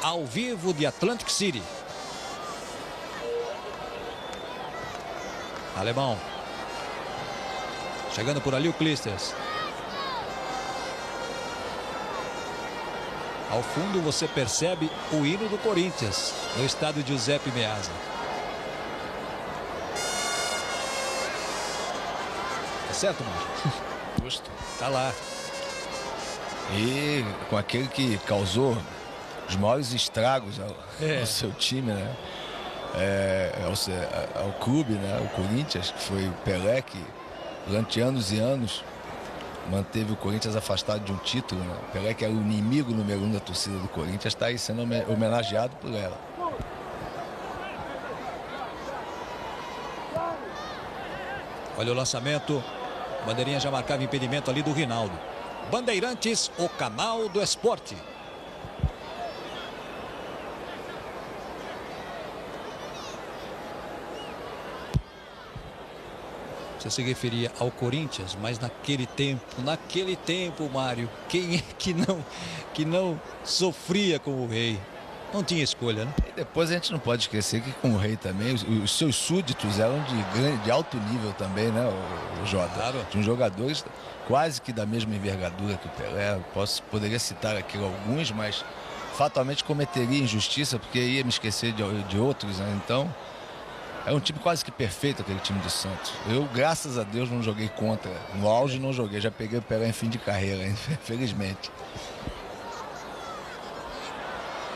ao vivo de Atlantic City. Alemão. Chegando por ali o Clijsters. Ao fundo você percebe o hino do Corinthians no estádio Giuseppe Meazza. Tá certo, Márcio? Justo. Tá lá. E com aquele que causou os maiores estragos ao seu time, né? Ao clube, né? O Corinthians, que foi o Pelé, que durante anos e anos manteve o Corinthians afastado de um título, né? O Pelé, que era o inimigo número 1 da torcida do Corinthians, está aí sendo homenageado por ela. Olha o lançamento. Bandeirinha já marcava impedimento ali do Rinaldo. Bandeirantes, o canal do esporte. Você se referia ao Corinthians, mas naquele tempo, Mário, quem é que não sofria com o Rei? Não tinha escolha, né? E depois a gente não pode esquecer que com o Rei também, os seus súditos eram de alto nível também, né, o Jota? Claro. Tinham jogadores quase que da mesma envergadura que o Pelé. Poderia citar aqui alguns, mas fatalmente cometeria injustiça, porque ia me esquecer de outros, né? Então, é um time quase que perfeito, aquele time do Santos. Eu, graças a Deus, não joguei contra. No auge não joguei, já peguei o Pelé em fim de carreira, infelizmente.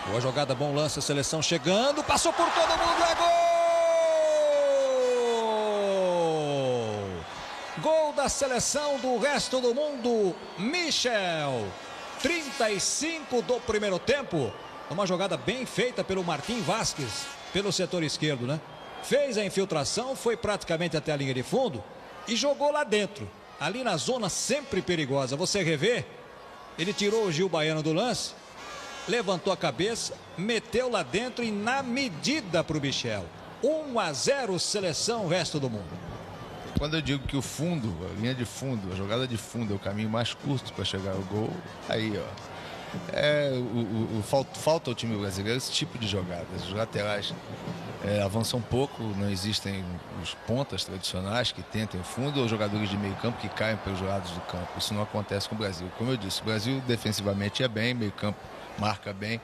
Boa jogada, bom lance, a seleção chegando, passou por todo mundo, é gol! Gol da seleção do resto do mundo, Michel. 35 do primeiro tempo. Uma jogada bem feita pelo Martim Vasquez, pelo setor esquerdo, né? Fez a infiltração, foi praticamente até a linha de fundo e jogou lá dentro, ali na zona sempre perigosa. Você revê, ele tirou o Gil Baiano do lance, levantou a cabeça, meteu lá dentro e na medida para o Michel. 1-0, seleção, resto do mundo. Quando eu digo que o fundo, a linha de fundo, a jogada de fundo é o caminho mais curto para chegar ao gol, aí, ó. Falta ao time brasileiro esse tipo de jogadas. Os laterais avançam um pouco, não existem os pontas tradicionais que tentem o fundo ou jogadores de meio campo que caem pelos lados do campo. Isso não acontece com o Brasil. Como eu disse, o Brasil defensivamente é bem, meio campo marca bem,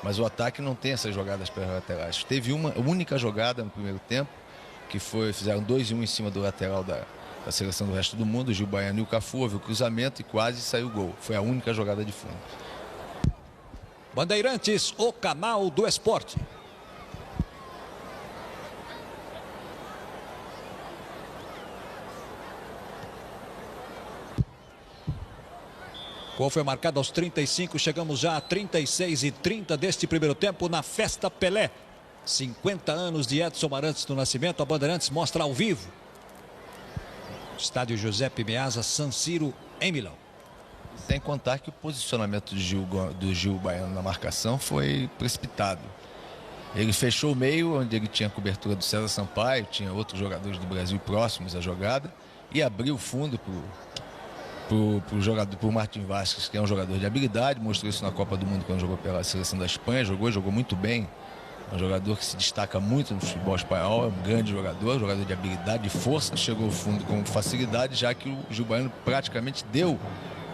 mas o ataque não tem essas jogadas pelas laterais. Teve uma única jogada no primeiro tempo, que fizeram 2-1 em cima do lateral da seleção do resto do mundo, o Gil Baiano e o Cafu, houve o cruzamento e quase saiu o gol. Foi a única jogada de fundo. Bandeirantes, o canal do esporte. Gol foi marcado aos 35, chegamos já a 36:30 deste primeiro tempo na Festa Pelé. 50 anos de Edson Arantes do Nascimento, a Bandeirantes mostra ao vivo. Estádio Giuseppe Meazza, San Siro, em Milão. Sem contar que o posicionamento do Gil Baiano na marcação foi precipitado. Ele fechou o meio, onde ele tinha a cobertura do César Sampaio, tinha outros jogadores do Brasil próximos à jogada, e abriu o fundo pro Martim Vasquez, que é um jogador de habilidade, mostrou isso na Copa do Mundo quando jogou pela seleção da Espanha, jogou muito bem. É um jogador que se destaca muito no futebol espanhol, é um grande jogador de habilidade, de força, chegou ao fundo com facilidade, já que o Gil Baiano praticamente deu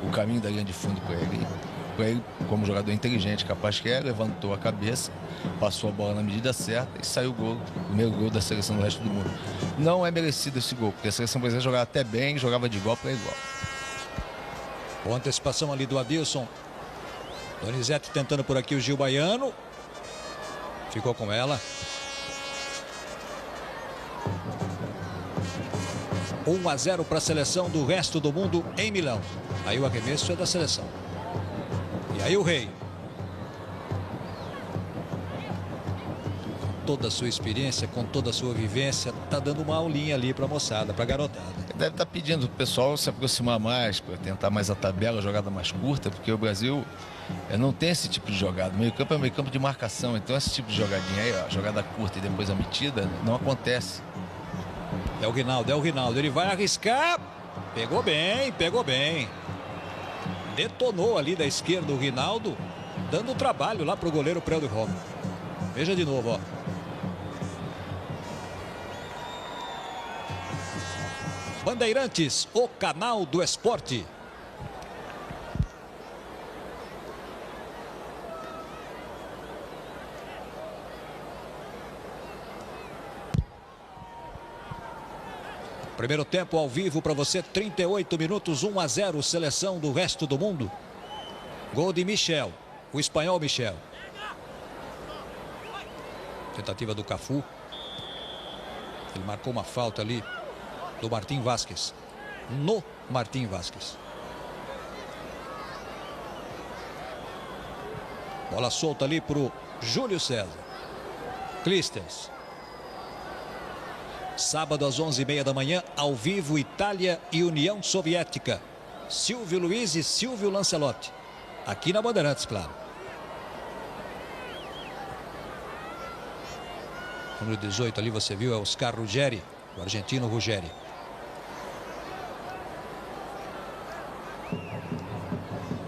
o caminho da linha de fundo para ele, como jogador inteligente, capaz que é, levantou a cabeça, passou a bola na medida certa e saiu o gol, o primeiro gol da seleção do resto do mundo. Não é merecido esse gol, porque a seleção brasileira jogava até bem, jogava de igual para igual. Boa antecipação ali do Adilson. Donizete tentando por aqui o Gil Baiano. Ficou com ela. 1-0 para a seleção do resto do mundo em Milão. Aí o arremesso é da seleção. E aí o Rei. toda a sua experiência, com toda a sua vivência, tá dando uma aulinha ali para a moçada, para a garotada. Deve estar pedindo para o pessoal se aproximar mais, para tentar mais a tabela, jogada mais curta, porque o Brasil não tem esse tipo de jogada. O meio-campo é um meio-campo de marcação, então esse tipo de jogadinha aí, ó, jogada curta e depois a metida, não acontece. É o Rinaldo, ele vai arriscar. Pegou bem, pegou bem. Detonou ali da esquerda o Rinaldo, dando trabalho lá para o goleiro Prélio Romo. Veja de novo, ó. Bandeirantes, o canal do esporte. Primeiro tempo ao vivo para você, 38 minutos, 1-0, seleção do resto do mundo. Gol de Michel, o espanhol Michel. Tentativa do Cafu. Ele marcou uma falta ali do Martim Vasquez. No Martim Vasquez. Bola solta ali para o Júlio César. Clísteres. Sábado às 11h30 da manhã, ao vivo, Itália e União Soviética. Silvio Luiz e Silvio Lancelotti. Aqui na Bandeirantes, claro. Número 18 ali você viu, é Oscar Ruggeri, o argentino Ruggeri.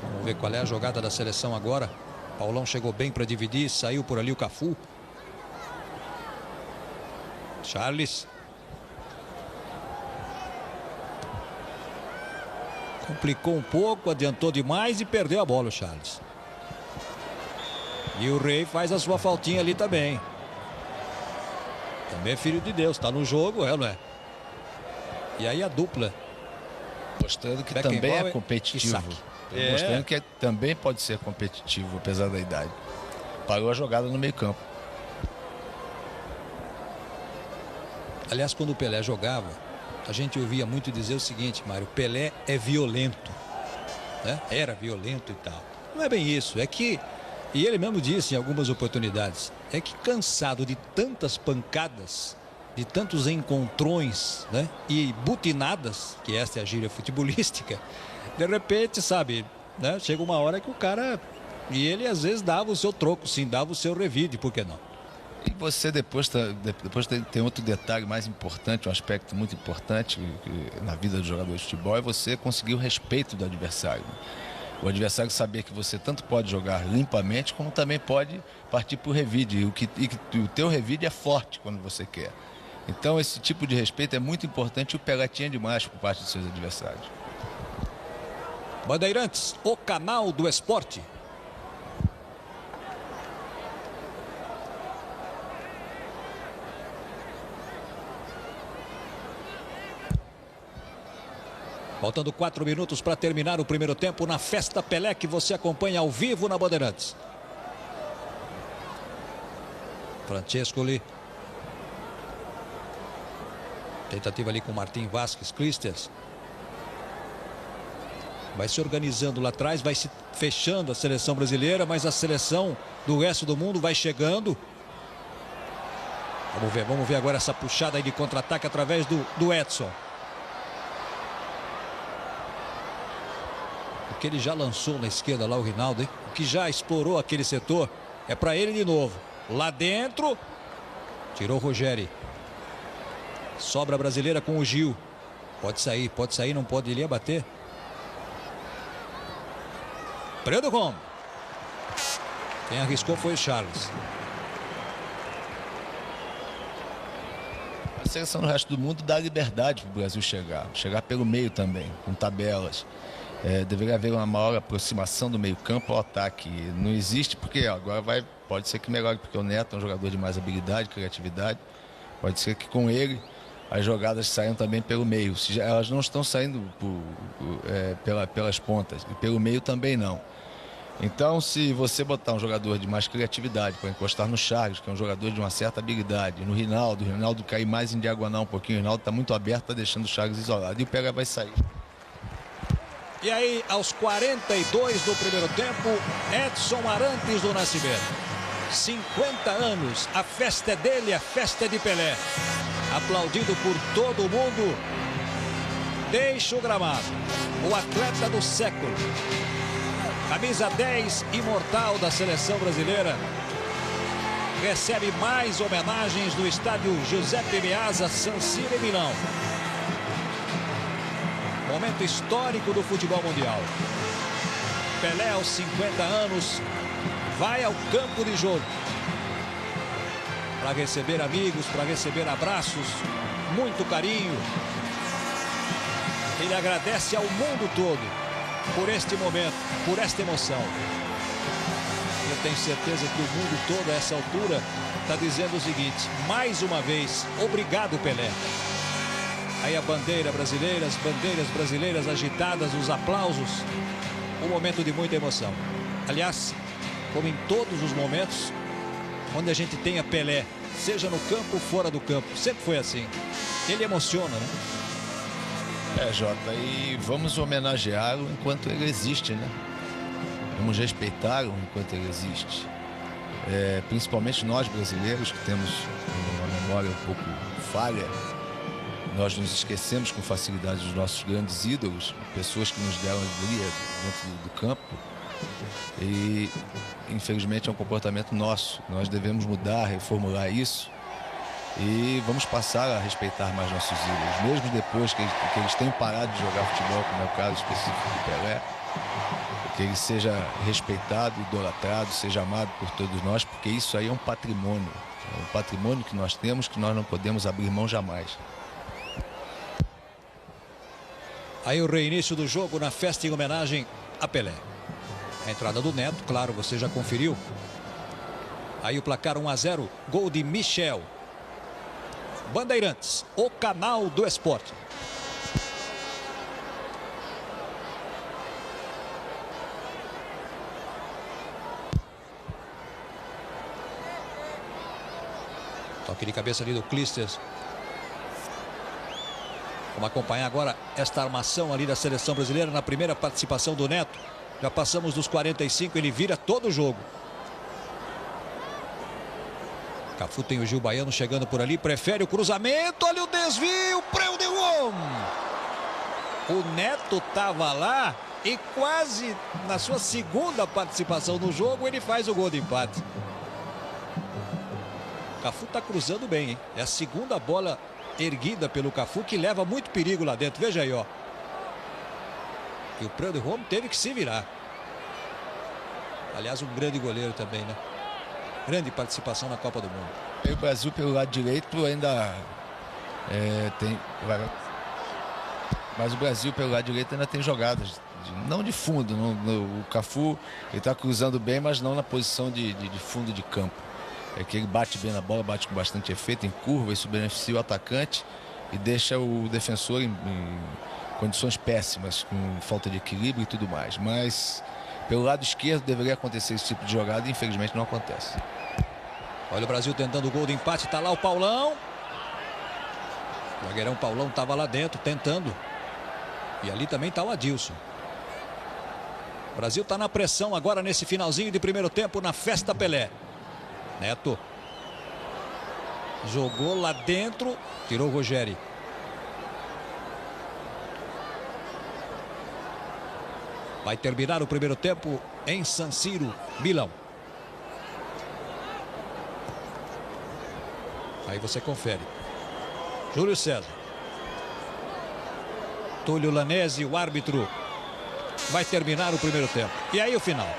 Vamos ver qual é a jogada da seleção agora. Paulão chegou bem para dividir, saiu por ali o Cafu. Charles. Complicou um pouco, adiantou demais e perdeu a bola o Charles. E o Rei faz a sua faltinha ali também. Também é filho de Deus, tá no jogo, não é? E aí a dupla. Mostrando que também é competitivo. Mostrando que também pode ser competitivo, apesar da idade. Parou a jogada no meio campo. Aliás, quando o Pelé jogava, a gente ouvia muito dizer o seguinte, Mário, Pelé é violento, né? Era violento e tal. Não é bem isso, é que, e ele mesmo disse em algumas oportunidades, é que cansado de tantas pancadas, de tantos encontrões, né? E butinadas, que esta é a gíria futebolística, de repente, sabe, né? Chega uma hora que o cara, e ele às vezes dava o seu troco, sim, dava o seu revide, por que não? E você depois tem outro detalhe mais importante, um aspecto muito importante na vida do jogador de futebol, é você conseguir o respeito do adversário. O adversário saber que você tanto pode jogar limpamente, como também pode partir para o revide. E o teu revide é forte quando você quer. Então esse tipo de respeito é muito importante e o Pelé tinha demais por parte dos seus adversários. Bandeirantes, o canal do esporte. Faltando 4 minutos para terminar o primeiro tempo na Festa Pelé, que você acompanha ao vivo na Bandeirantes. Francescoli. Tentativa ali com Martim Vasquez, Clísteres. Vai se organizando lá atrás, vai se fechando a seleção brasileira, mas a seleção do resto do mundo vai chegando. Vamos ver agora essa puxada aí de contra-ataque através do Edson. O que ele já lançou na esquerda lá, o Rinaldo, hein? O que já explorou aquele setor é para ele de novo. Lá dentro, tirou o Ruggeri. Sobra brasileira com o Gil. Pode sair, não pode, ele ia bater. Prélio Romo. Quem arriscou foi o Charles. A seleção do resto do mundo dá liberdade para o Brasil chegar pelo meio também, com tabelas. Deveria haver uma maior aproximação do meio campo ao ataque. Não existe porque agora pode ser que melhore, porque o Neto é um jogador de mais habilidade, criatividade. Pode ser que com ele as jogadas saiam também pelo meio. Elas não estão saindo pelas pontas, e pelo meio também não. Então, se você botar um jogador de mais criatividade para encostar no Charles, que é um jogador de uma certa habilidade, no Rinaldo, o Rinaldo cair mais em diagonal um pouquinho, o Rinaldo está muito aberto, está deixando o Charles isolado, e o Pelé vai sair. E aí, aos 42 do primeiro tempo, Edson Arantes do Nascimento. 50 anos, a festa é dele, a festa é de Pelé. Aplaudido por todo mundo, deixa o gramado. O atleta do século, camisa 10, imortal da seleção brasileira, recebe mais homenagens no estádio Giuseppe Meazza, San Siro, em Milão. Momento histórico do futebol mundial. Pelé, aos 50 anos, vai ao campo de jogo para receber amigos, para receber abraços, muito carinho. Ele agradece ao mundo todo por este momento, por esta emoção. Eu tenho certeza que o mundo todo, a essa altura, está dizendo o seguinte: mais uma vez, obrigado, Pelé. Aí a bandeira brasileira, as bandeiras brasileiras agitadas, os aplausos. Um momento de muita emoção. Aliás, como em todos os momentos, onde a gente tenha Pelé, seja no campo ou fora do campo, sempre foi assim. Ele emociona, né? Jota, e vamos homenageá-lo enquanto ele existe, né? Vamos respeitá-lo enquanto ele existe. Principalmente nós brasileiros, que temos uma memória um pouco falha, nós nos esquecemos com facilidade dos nossos grandes ídolos, pessoas que nos deram alegria dentro do campo. E, infelizmente, é um comportamento nosso. Nós devemos mudar, reformular isso. E vamos passar a respeitar mais nossos ídolos, mesmo depois que eles tenham parado de jogar futebol, como é o caso específico do Pelé. Que ele seja respeitado, idolatrado, seja amado por todos nós, porque isso aí é um patrimônio. É um patrimônio que nós temos, que nós não podemos abrir mão jamais. Aí o reinício do jogo na festa em homenagem a Pelé. A entrada do Neto, claro, você já conferiu. Aí o placar 1-0, gol de Michel. Bandeirantes, o canal do esporte. Toque de cabeça ali do Clísteres. Vamos acompanhar agora esta armação ali da seleção brasileira na primeira participação do Neto. Já passamos dos 45, ele vira todo o jogo. Cafu tem o Gil Baiano chegando por ali, prefere o cruzamento, olha o desvio, preu de gol. O Neto estava lá e quase na sua segunda participação no jogo ele faz o gol de empate. Cafu está cruzando bem, hein? É a segunda bola erguida pelo Cafu que leva muito perigo lá dentro. Veja aí, ó. E o Preu de Rome teve que se virar. Aliás, um grande goleiro também, né? Grande participação na Copa do Mundo. E o Brasil pelo lado direito ainda tem... Mas o Brasil pelo lado direito ainda tem jogadas. Não de fundo. O Cafu está cruzando bem, mas não na posição de fundo de campo. É que ele bate bem na bola, bate com bastante efeito, em curva, isso beneficia o atacante e deixa o defensor em condições péssimas, com falta de equilíbrio e tudo mais. Mas pelo lado esquerdo deveria acontecer esse tipo de jogada e infelizmente não acontece. Olha o Brasil tentando o gol de empate, tá lá o Paulão. O zagueirão Paulão estava lá dentro tentando. E ali também está o Adilson. O Brasil está na pressão agora nesse finalzinho de primeiro tempo na festa Pelé. Neto jogou lá dentro, tirou o Rogério. Vai terminar o primeiro tempo em San Siro, Milão. Aí você confere. Júlio César. Túlio Lanese, o árbitro. Vai terminar o primeiro tempo. E aí o final.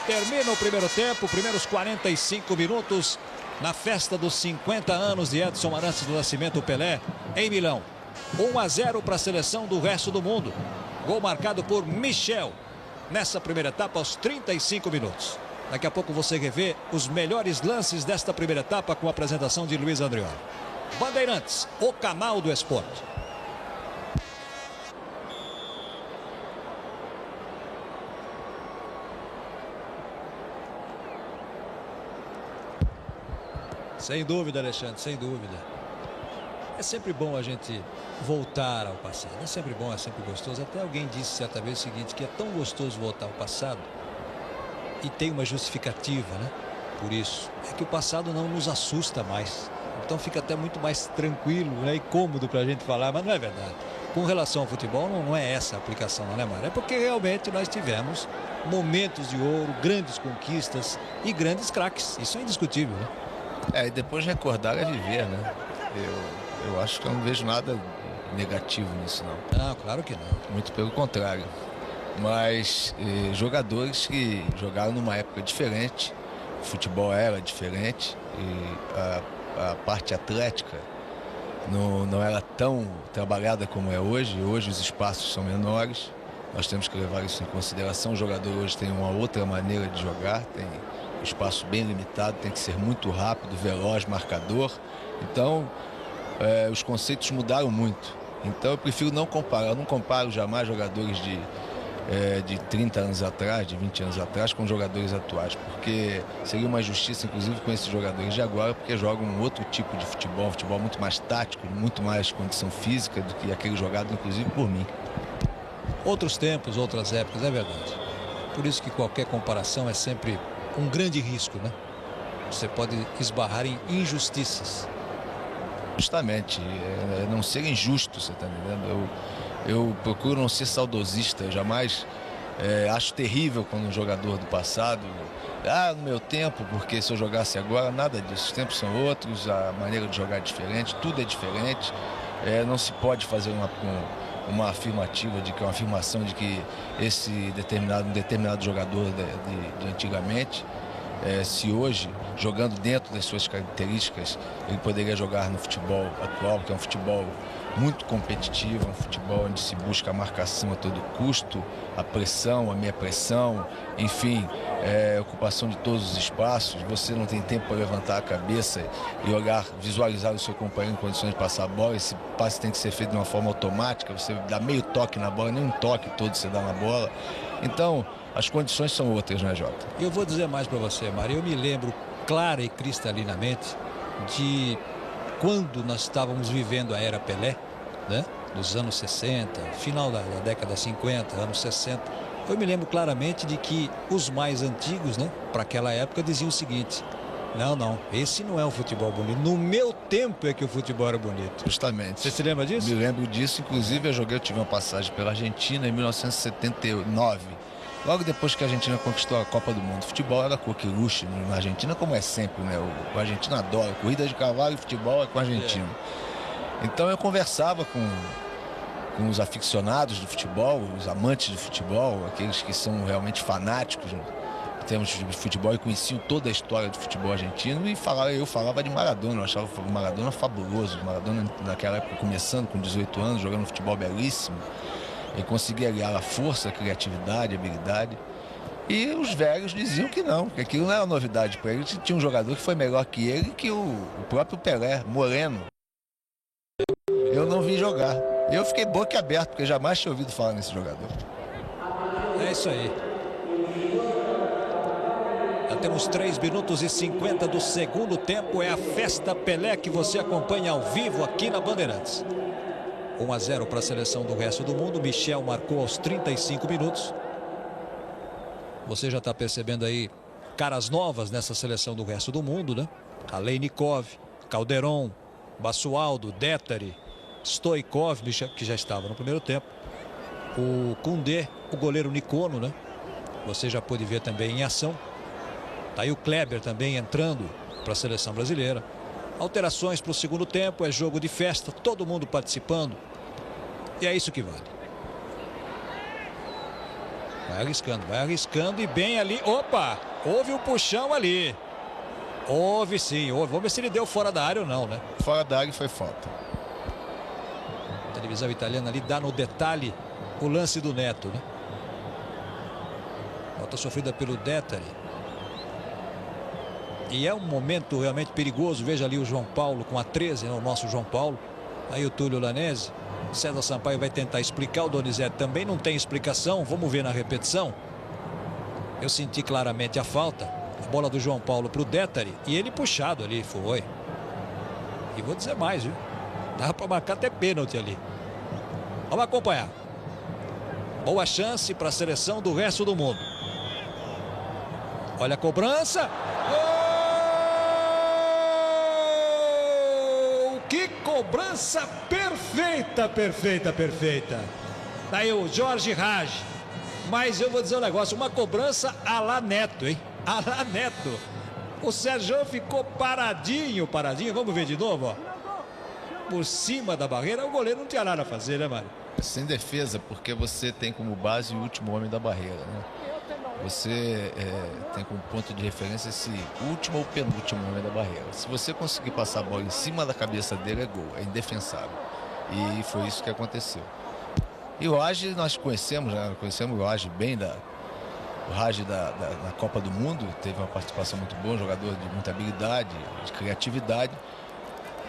Termina o primeiro tempo, primeiros 45 minutos na festa dos 50 anos de Edson Arantes do Nascimento Pelé em Milão. 1-0 para a seleção do resto do mundo. Gol marcado por Michel nessa primeira etapa aos 35 minutos. Daqui a pouco você revê os melhores lances desta primeira etapa com a apresentação de Luiz Andrioli. Bandeirantes, o canal do esporte. Sem dúvida, Alexandre, sem dúvida. É sempre bom a gente voltar ao passado. É sempre bom, é sempre gostoso. Até alguém disse certa vez o seguinte, que é tão gostoso voltar ao passado e tem uma justificativa, né? por isso é que o passado não nos assusta mais. Então fica até muito mais tranquilo, né, e cômodo para a gente falar, mas não é verdade. Com relação ao futebol, não é essa a aplicação, não é, Mário? É porque realmente nós tivemos momentos de ouro, grandes conquistas e grandes craques. Isso é indiscutível, né? E depois recordar é viver, né? Eu acho que eu não vejo nada negativo nisso, não. Não, claro que não. Muito pelo contrário. Mas jogadores que jogaram numa época diferente, o futebol era diferente e a parte atlética não era tão trabalhada como é hoje. Hoje os espaços são menores, nós temos que levar isso em consideração. O jogador hoje tem uma outra maneira de jogar, tem um espaço bem limitado, tem que ser muito rápido, veloz, marcador. Então os conceitos mudaram muito. Então eu prefiro não comparar. Eu não comparo jamais jogadores de 30 anos atrás, de 20 anos atrás, com jogadores atuais, porque seria uma injustiça, inclusive, com esses jogadores de agora, porque jogam um outro tipo de futebol, um futebol muito mais tático, muito mais condição física do que aquele jogado, inclusive, por mim. Outros tempos, outras épocas, é verdade. Por isso que qualquer comparação é sempre um grande risco, né? Você pode esbarrar em injustiças. Justamente, não ser injusto, você está entendendo? Eu procuro não ser saudosista, eu jamais acho terrível quando um jogador do passado, no meu tempo, porque se eu jogasse agora, nada disso. Os tempos são outros, a maneira de jogar é diferente, tudo é diferente. Não se pode fazer uma afirmativa, uma afirmação de que um determinado jogador de antigamente, se hoje, jogando dentro das suas características, ele poderia jogar no futebol atual, que é um futebol muito competitivo, um futebol onde se busca a marcação a todo custo, a pressão, a meia pressão, enfim, ocupação de todos os espaços. Você não tem tempo para levantar a cabeça e olhar, visualizar o seu companheiro em condições de passar a bola. Esse passe tem que ser feito de uma forma automática, você dá meio toque na bola, nem um toque todo você dá na bola. Então, as condições são outras, né, Jota? Eu vou dizer mais para você, Mário. Eu me lembro clara e cristalinamente de quando nós estávamos vivendo a era Pelé, né? Dos anos 60, final da década 50, anos 60. Eu me lembro claramente de que os mais antigos, né, para aquela época, diziam o seguinte: não, esse não é um futebol bonito. No meu tempo é que o futebol era bonito. Justamente. Você se lembra disso? Me lembro disso. Inclusive, eu tive uma passagem pela Argentina em 1979. Logo depois que a Argentina conquistou a Copa do Mundo. Futebol era coqueluche na Argentina, como é sempre, né? O argentino adora. Corrida de cavalo e futebol é com o argentino. Então eu conversava com os aficionados do futebol, os amantes de futebol, aqueles que são realmente fanáticos em termos de futebol e conheciam toda a história do futebol argentino, e eu falava de Maradona. Eu achava o Maradona fabuloso. Maradona, naquela época, começando com 18 anos, jogando futebol belíssimo. Ele conseguia aliar a força, a criatividade, a habilidade. E os velhos diziam que não, que aquilo não era novidade para ele. Tinha um jogador que foi melhor que ele, que o próprio Pelé, Moreno. Eu não vi jogar. Eu fiquei boca aberta, porque jamais tinha ouvido falar nesse jogador. É isso aí. Já temos 3 minutos e 50 do segundo tempo. É a Festa Pelé que você acompanha ao vivo aqui na Bandeirantes. 1-0 para a seleção do resto do mundo. Michel marcou aos 35 minutos. Você já está percebendo aí caras novas nessa seleção do resto do mundo, né? Aleinikov, Calderon, Basualdo, Détari, Stoichkov, que já estava no primeiro tempo. O Koundé, o goleiro Nicono, né? Você já pôde ver também em ação. Tá aí o Kleber também entrando para a seleção brasileira. Alterações para o segundo tempo, é jogo de festa, todo mundo participando. E é isso que vale. Vai arriscando e bem ali. Opa! Houve um puxão ali. Houve sim, houve. Vamos ver se ele deu fora da área ou não, né? Fora da área foi falta. A televisão italiana ali dá no detalhe o lance do Neto, né? Falta sofrida pelo Détari. E é um momento realmente perigoso. Veja ali o João Paulo com a 13, né? O nosso João Paulo. Aí o Túlio Lanese. César Sampaio vai tentar explicar. O Donizete também não tem explicação. Vamos ver na repetição. Eu senti claramente a falta. A bola do João Paulo para o Détari. E ele puxado ali, foi. E vou dizer mais, viu? Dá para marcar até pênalti ali. Vamos acompanhar. Boa chance para a seleção do resto do mundo. Olha a cobrança. Gol! cobrança perfeita, perfeita, perfeita. Daí o Jorge Raj. Mas eu vou dizer um negócio, uma cobrança à la Neto, hein? À la Neto. O Sérgio ficou paradinho, paradinho. Vamos ver de novo, ó. Por cima da barreira, o goleiro não tinha nada a fazer, né, Mário? Sem defesa, porque você tem como base o último homem da barreira, né? Você tem como ponto de referência esse último ou penúltimo homem da barreira. Se você conseguir passar a bola em cima da cabeça dele, é gol, é indefensável. E foi isso que aconteceu. E o Raj, nós conhecemos, né? Conhecemos o Raj bem, o Raj na Copa do Mundo. Teve uma participação muito boa, um jogador de muita habilidade, de criatividade.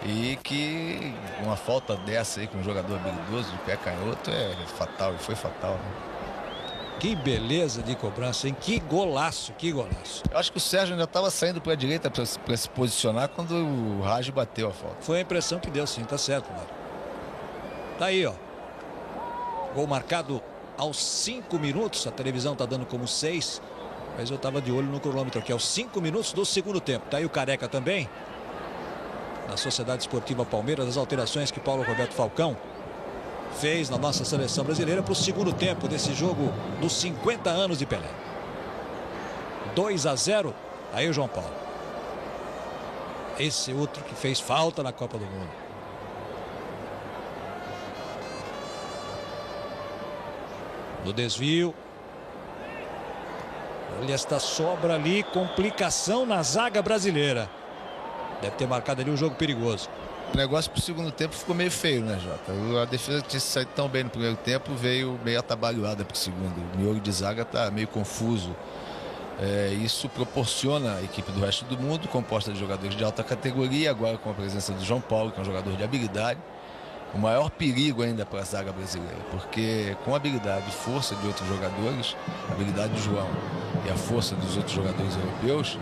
E que uma falta dessa aí com um jogador habilidoso, de pé canhoto, é fatal, e foi fatal, né? Que beleza de cobrança, hein? Que golaço, que golaço. Eu acho que o Sérgio ainda estava saindo para a direita para se posicionar quando o Raj bateu a falta. Foi a impressão que deu, sim, tá certo, Mário. Tá aí, ó. Gol marcado aos 5 minutos. A televisão tá dando como 6. Mas eu tava de olho no cronômetro aqui. Aos 5 minutos do segundo tempo. Tá aí o Careca também. Na Sociedade Esportiva Palmeiras, as alterações que Paulo Roberto Falcão fez na nossa seleção brasileira para o segundo tempo desse jogo dos 50 anos de Pelé. 2-0. Aí o João Paulo. Esse outro que fez falta na Copa do Mundo. No desvio. Olha esta sobra ali, complicação na zaga brasileira. Deve ter marcado ali um jogo perigoso. O negócio pro segundo tempo ficou meio feio, né, Jota? A defesa tinha saído tão bem no primeiro tempo, veio meio atabalhoada pro segundo. O miolo de zaga tá meio confuso. Isso proporciona a equipe do resto do mundo, composta de jogadores de alta categoria, agora com a presença do João Paulo, que é um jogador de habilidade. O maior perigo ainda para a zaga brasileira, porque com a habilidade e força de outros jogadores, a habilidade do João e a força dos outros jogadores europeus,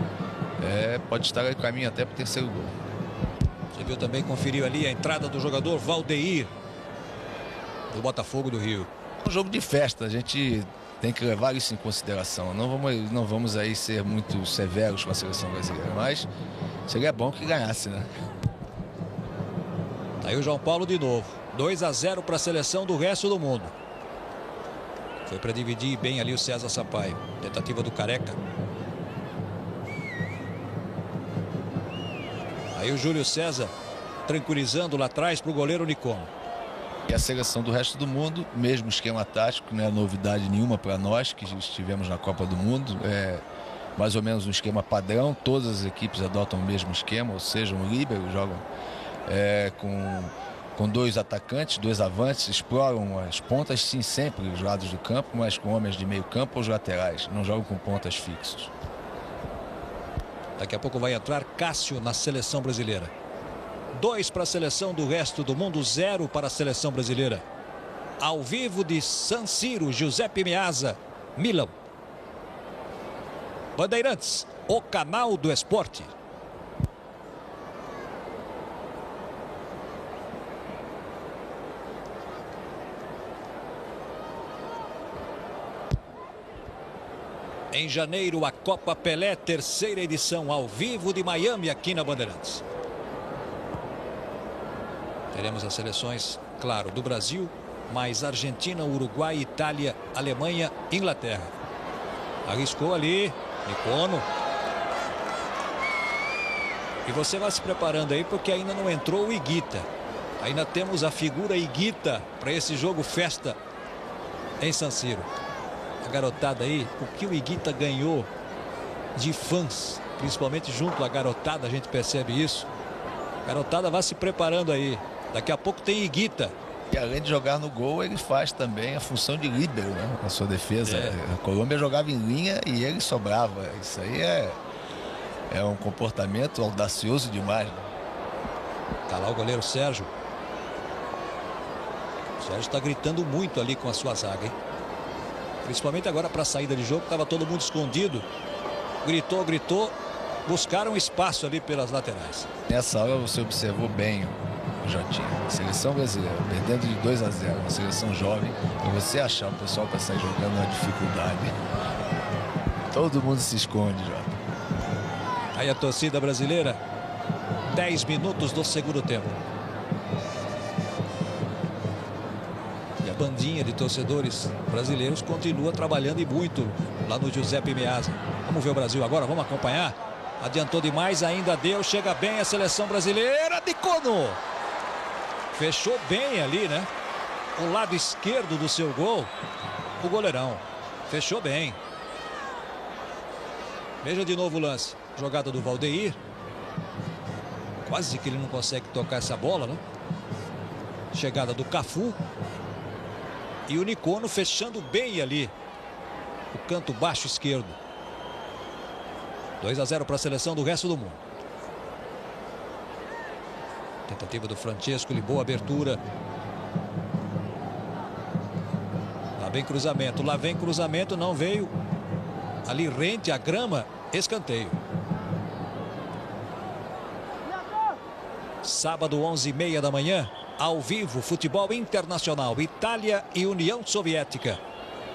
pode estar no caminho até para o terceiro gol. Você viu também, conferiu ali a entrada do jogador Valdeir, do Botafogo do Rio. É um jogo de festa, a gente tem que levar isso em consideração. Não vamos aí ser muito severos com a seleção brasileira, mas seria bom que ganhasse, né? Aí o João Paulo de novo. 2-0 para a seleção do resto do mundo. Foi para dividir bem ali o César Sampaio. Tentativa do Careca. Aí o Júlio César tranquilizando lá atrás para o goleiro Nicomo. E a seleção do resto do mundo, mesmo esquema tático, não é novidade nenhuma para nós que estivemos na Copa do Mundo. É mais ou menos um esquema padrão. Todas as equipes adotam o mesmo esquema, ou seja, um líbero jogam com dois atacantes, dois avantes, exploram as pontas, sim, sempre os lados do campo, mas com homens de meio campo ou os laterais, não jogam com pontas fixos. Daqui a pouco vai entrar Cássio na seleção brasileira. 2 para a seleção do resto do mundo, 0 para a seleção brasileira. Ao vivo de San Siro, Giuseppe Meazza, Milan. Bandeirantes, o canal do esporte. Em janeiro, a Copa Pelé, terceira edição, ao vivo de Miami, aqui na Bandeirantes. Teremos as seleções, claro, do Brasil, mais Argentina, Uruguai, Itália, Alemanha, Inglaterra. Arriscou ali, Nicono. E você vai se preparando aí, porque ainda não entrou o Higuita. Ainda temos a figura Higuita para esse jogo festa em San Siro. A garotada aí, o que o Higuita ganhou de fãs, principalmente junto à garotada, a gente percebe isso. A garotada vai se preparando aí. Daqui a pouco tem Higuita. E além de jogar no gol, ele faz também a função de líbero, né, na sua defesa. A Colômbia jogava em linha e ele sobrava. Isso aí é um comportamento audacioso demais, né? Tá lá o goleiro Sérgio. O Sérgio está gritando muito ali com a sua zaga, hein? Principalmente agora para a saída de jogo, estava todo mundo escondido. Gritou, gritou. Buscaram espaço ali pelas laterais. Nessa hora você observou bem, Jotinha. Seleção brasileira, perdendo de 2-0, uma seleção jovem. Para você achar o pessoal para sair jogando uma dificuldade. Todo mundo se esconde, Jota. Aí a torcida brasileira, 10 minutos do segundo tempo. bandinha de torcedores brasileiros continua trabalhando e muito lá no Giuseppe Meazza. Vamos ver o Brasil agora, vamos acompanhar. Adiantou demais, ainda deu, chega bem a seleção brasileira. Nicono fechou bem ali, né? O lado esquerdo do seu gol, o goleirão fechou bem. Veja de novo o lance, jogada do Valdeir. Quase que ele não consegue tocar essa bola, né? Chegada do Cafu. E o Nicono fechando bem ali o canto baixo esquerdo. 2-0 para a seleção do resto do mundo. Tentativa do Francesco, boa abertura. Lá vem cruzamento, não veio. Ali rente a grama, escanteio. Sábado, 11h30 da manhã, ao vivo, futebol internacional, Itália e União Soviética.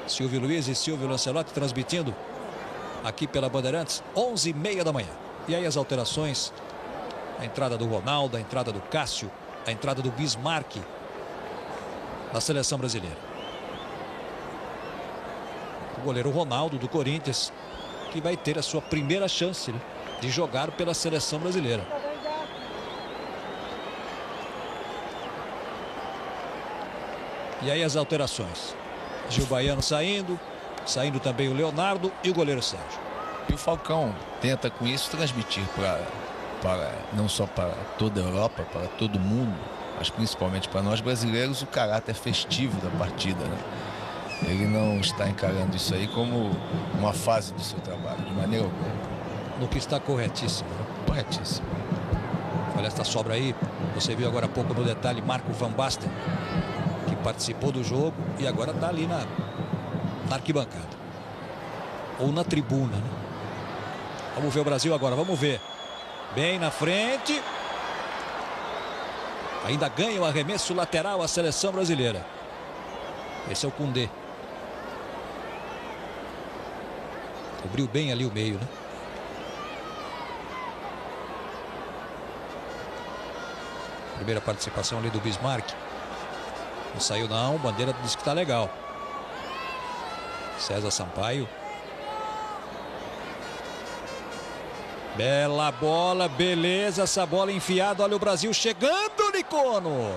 Silvio Luiz e Silvio Lancelotti transmitindo aqui pela Bandeirantes, 11h30 da manhã. E aí as alterações, a entrada do Ronaldo, a entrada do Cássio, a entrada do Bismarck na seleção brasileira. O goleiro Ronaldo do Corinthians, que vai ter a sua primeira chance, né, de jogar pela seleção brasileira. E aí as alterações. Gil Baiano saindo também o Leonardo e o goleiro Sérgio. E o Falcão tenta com isso transmitir não só para toda a Europa, para todo mundo, mas principalmente para nós brasileiros, o caráter festivo da partida, né? Ele não está encarando isso aí como uma fase do seu trabalho, de maneira alguma. No que está corretíssimo. Corretíssimo. Olha esta sobra aí, você viu agora há pouco no detalhe Marco Van Basten, que participou do jogo e agora está ali na arquibancada. Ou na tribuna, né? Vamos ver o Brasil agora, vamos ver. Bem na frente. Ainda ganha o arremesso lateral a seleção brasileira. Esse é o Koundé. Cobriu bem ali o meio, né? Primeira participação ali do Bismarck. Não saiu não, bandeira diz que tá legal. César Sampaio. Bela bola, beleza, essa bola enfiada, olha o Brasil chegando, Nicono.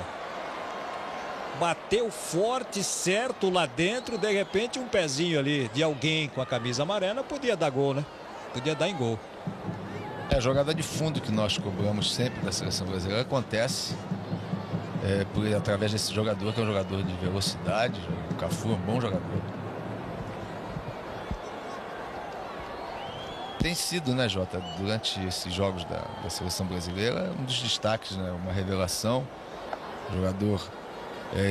Bateu forte, certo lá dentro, de repente um pezinho ali de alguém com a camisa amarela podia dar gol, né? Podia dar em gol. É a jogada de fundo que nós cobramos sempre da seleção brasileira, acontece através desse jogador, que é um jogador de velocidade. O Cafu é um bom jogador. Tem sido, né, Jota, durante esses jogos da seleção brasileira, um dos destaques, né, uma revelação. Jogador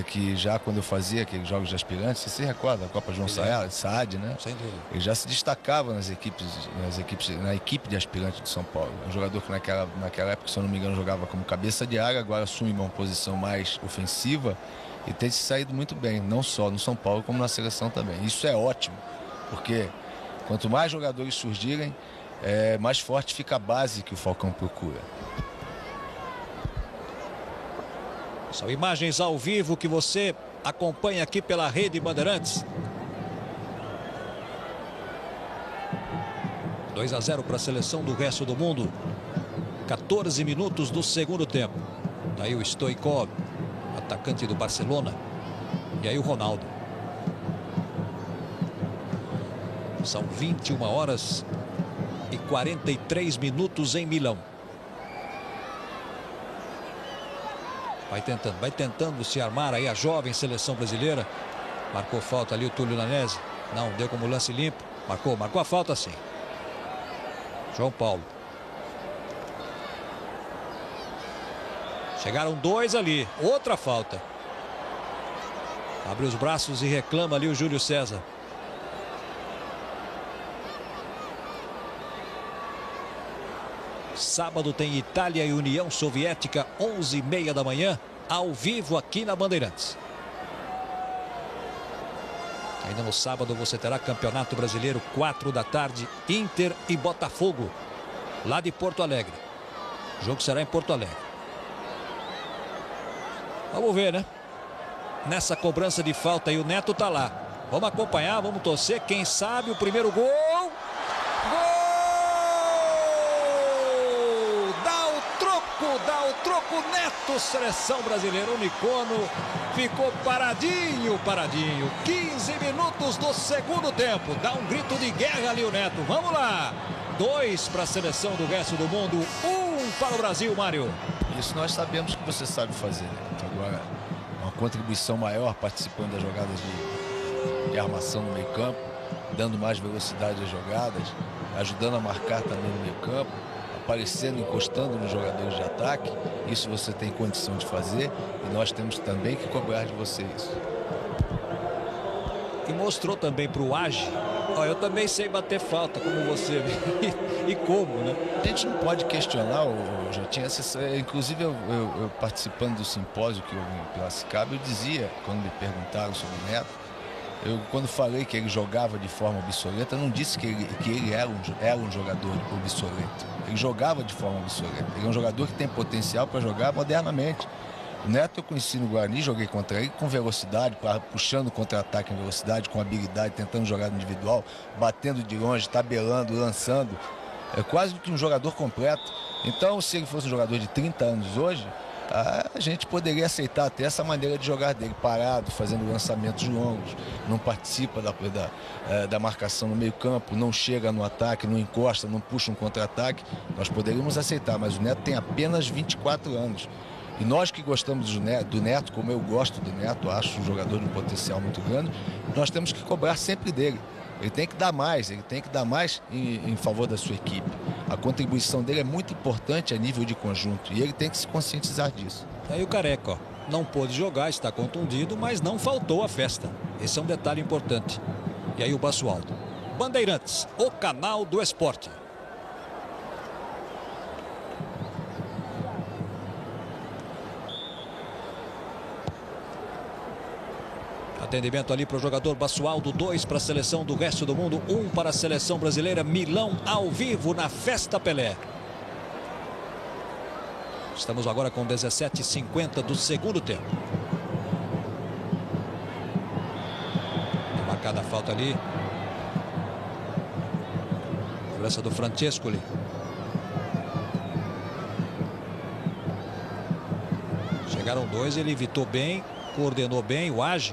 que já quando eu fazia aqueles jogos de aspirantes, você se recorda, a Copa João Saad, né? Sem dúvida. Ele já se destacava na equipe de aspirantes de São Paulo. Um jogador que naquela época, se eu não me engano, jogava como cabeça de área, agora assume uma posição mais ofensiva e tem se saído muito bem, não só no São Paulo, como na seleção também. Isso é ótimo, porque quanto mais jogadores surgirem, mais forte fica a base que o Falcão procura. São imagens ao vivo que você acompanha aqui pela Rede Bandeirantes. 2-0 para a seleção do resto do mundo. 14 minutos do segundo tempo. Daí o Stoichkov, atacante do Barcelona. E aí o Ronaldo. São 21 horas e 43 minutos em Milão. Vai tentando se armar aí a jovem seleção brasileira. Marcou falta ali o Túlio Lanese. Não, deu como lance limpo. Marcou a falta sim. João Paulo. Chegaram dois ali. Outra falta. Abre os braços e reclama ali o Júlio César. Sábado tem Itália e União Soviética, 11h30 da manhã, ao vivo aqui na Bandeirantes. Ainda no sábado você terá Campeonato Brasileiro, 4 da tarde, Inter e Botafogo, lá de Porto Alegre. O jogo será em Porto Alegre. Vamos ver, né? nessa cobrança de falta e o Neto tá lá. Vamos acompanhar, vamos torcer. Quem sabe o primeiro gol. Gol! Dá o troco, Neto, seleção brasileira. O Nicono ficou paradinho. 15 minutos do segundo tempo. Dá um grito de guerra ali o Neto. Vamos lá. 2 para a seleção do resto do mundo. 1 para o Brasil, Mário. Isso nós sabemos que você sabe fazer, né? Agora, uma contribuição maior participando das jogadas de armação no meio campo, dando mais velocidade às jogadas, ajudando a marcar também no meio campo, aparecendo, encostando nos jogadores de ataque. Isso você tem condição de fazer e nós temos também que cobrar de você isso. E mostrou também para o Age. Eu também sei bater falta, como você vê. E como, né? A gente não pode questionar, já tinha inclusive eu participando do simpósio que houve em Piracicaba, eu dizia, quando me perguntaram sobre o Neto, quando falei que ele jogava de forma obsoleta, eu não disse que ele era um jogador obsoleto. Ele jogava de forma obsoleta. Ele é um jogador que tem potencial para jogar modernamente. O Neto eu conheci no Guarani, joguei contra ele com velocidade, puxando contra-ataque em velocidade, com habilidade, tentando jogar no individual, batendo de longe, tabelando, lançando. É quase que um jogador completo. Então, se ele fosse um jogador de 30 anos hoje, a gente poderia aceitar até essa maneira de jogar dele, parado, fazendo lançamentos longos, não participa da marcação no meio campo, não chega no ataque, não encosta, não puxa um contra-ataque. Nós poderíamos aceitar, mas o Neto tem apenas 24 anos. E nós que gostamos do Neto, como eu gosto do Neto, acho um jogador de um potencial muito grande, nós temos que cobrar sempre dele. Ele tem que dar mais, em favor da sua equipe. A contribuição dele é muito importante a nível de conjunto e ele tem que se conscientizar disso. Aí o Careca, ó, não pôde jogar, está contundido, mas não faltou a festa. Esse é um detalhe importante. E aí o Basualdo. Bandeirantes, o canal do esporte. Atendimento ali para o jogador Basualdo, 2 para a seleção do resto do mundo, 1 para a seleção brasileira. Milão ao vivo na Festa Pelé. Estamos agora com 17h50 do segundo tempo. Marcada a falta ali. Cobrança do Francescoli. Chegaram 2, ele evitou bem, coordenou bem o Age.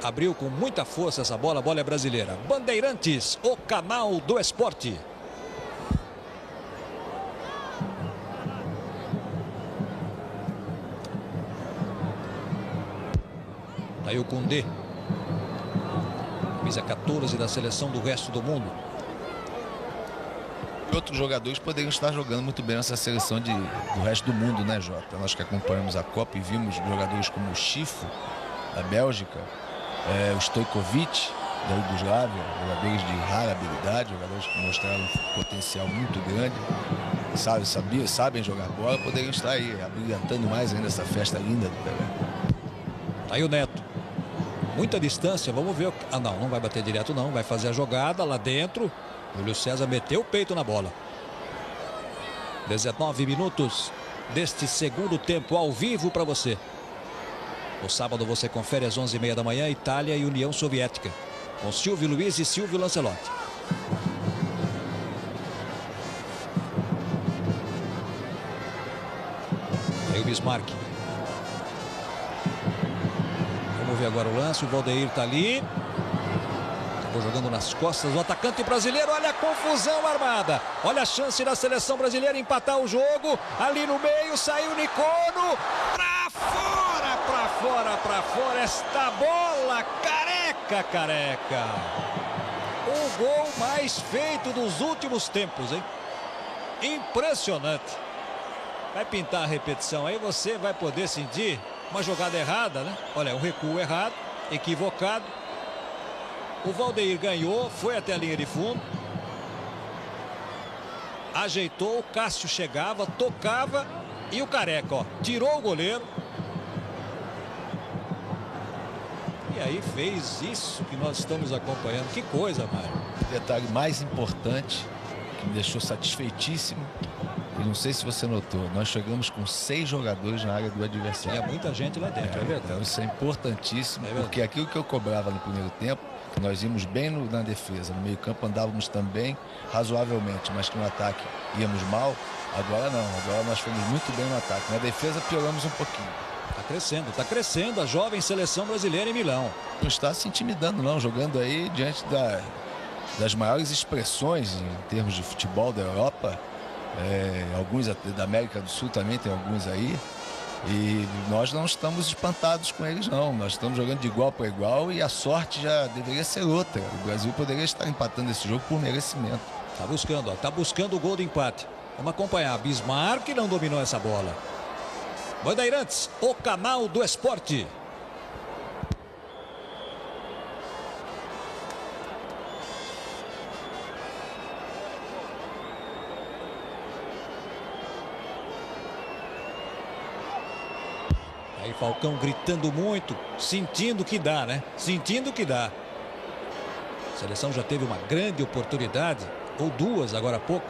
Abriu com muita força essa bola, a bola é brasileira. Bandeirantes, o canal do esporte. Aí o Koundé. Camisa 14 da seleção do resto do mundo. Outros jogadores poderiam estar jogando muito bem nessa seleção do resto do mundo, né, Jota? Nós que acompanhamos a Copa e vimos jogadores como o Chifo, da Bélgica, o Stojkovic, da Iugoslávia, jogadores de rara habilidade, jogadores que mostraram um potencial muito grande, sabem jogar bola, poderiam estar aí, abrilhantando mais ainda essa festa linda do Pelé. Aí o Neto. Muita distância, vamos ver. Não vai bater direto não, vai fazer a jogada lá dentro. O Júlio César meteu o peito na bola. 19 minutos deste segundo tempo ao vivo para você. No sábado você confere às 11h30 da manhã Itália e União Soviética, com Silvio Luiz e Silvio Lancelotti. Aí o Bismarck. Vamos ver agora o lance. O Valdeir está ali. Acabou jogando nas costas do atacante brasileiro. Olha a confusão armada. Olha a chance da seleção brasileira empatar o jogo. Ali no meio saiu o Nicono. Pra fora, pra fora, pra fora. Esta bola, careca. O gol mais feito dos últimos tempos, hein? Impressionante. Vai pintar a repetição aí, você vai poder sentir uma jogada errada, né? Olha, um recuo errado, equivocado. O Valdeir ganhou, foi até a linha de fundo. Ajeitou, o Cássio chegava, tocava e o Careca, ó, tirou o goleiro. E aí fez isso que nós estamos acompanhando. Que coisa, Mário. O detalhe mais importante, que me deixou satisfeitíssimo, E não sei se você notou, nós chegamos com 6 jogadores na área do adversário. Tinha muita gente lá dentro, é verdade. Então isso é importantíssimo, porque aquilo que eu cobrava no primeiro tempo, que nós íamos bem na defesa, no meio campo andávamos também razoavelmente, mas que no ataque íamos mal, agora não, agora nós fomos muito bem no ataque. Na defesa pioramos um pouquinho. Tá crescendo a jovem seleção brasileira em Milão. Não está se intimidando não, jogando aí diante das maiores expressões em termos de futebol da Europa. Alguns da América do Sul também tem alguns aí. E nós não estamos espantados com eles não. Nós estamos jogando de igual para igual e a sorte já deveria ser outra. O Brasil poderia estar empatando esse jogo por merecimento. Tá buscando o gol do empate. Vamos acompanhar. Bismarck não dominou essa bola. Bandeirantes, o canal do esporte. Aí Falcão gritando muito, sentindo que dá, né? Sentindo que dá. A seleção já teve uma grande oportunidade, ou duas agora há pouco,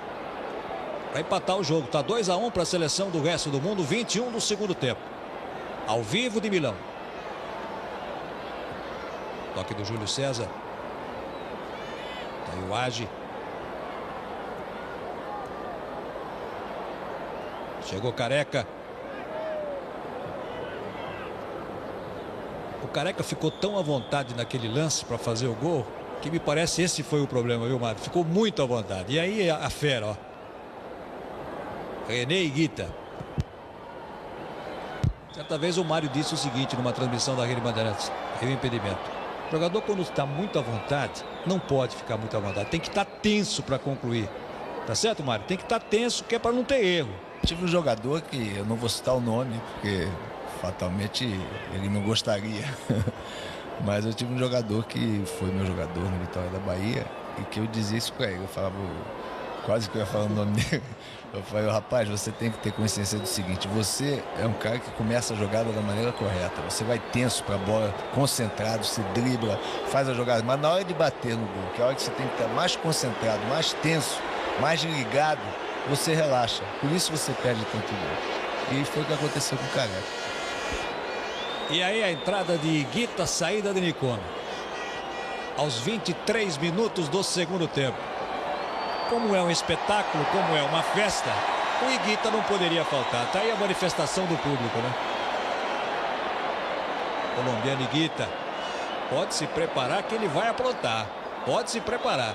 para empatar o jogo. Tá 2-1 para a seleção do resto do mundo, 21 do segundo tempo. Ao vivo de Milão. Toque do Júlio César. Tá aí o Age. Chegou Careca. O Careca ficou tão à vontade naquele lance para fazer o gol, que me parece esse foi o problema, viu, Mário? Ficou muito à vontade. E aí a fera, ó. René Higuita. Certa vez o Mário disse o seguinte numa transmissão da Rede Bandeirantes. Aí o impedimento. O jogador, quando está muito à vontade, não pode ficar muito à vontade. Tem que estar tenso para concluir. Tá certo, Mário? Tem que estar tenso, que é para não ter erro. Tive um jogador que eu não vou citar o nome, porque fatalmente ele não gostaria. Mas eu tive um jogador que foi meu jogador no Vitória da Bahia e que eu dizia isso para ele. Eu falava, quase que eu ia falar o nome dele. Eu falei, rapaz, você tem que ter consciência do seguinte: você é um cara que começa a jogada da maneira correta. Você vai tenso para a bola, concentrado, se dribla, faz a jogada. Mas na hora de bater no gol, que é a hora que você tem que estar mais concentrado, mais tenso, mais ligado, você relaxa. Por isso você perde tanto gol. E foi o que aconteceu com o Careca. E aí a entrada de Higuita, saída de Nicono. Aos 23 minutos do segundo tempo. Como é um espetáculo, como é uma festa, o Higuita não poderia faltar. Tá aí a manifestação do público, né? Colombiano Higuita. Pode se preparar que ele vai aprontar. Pode se preparar.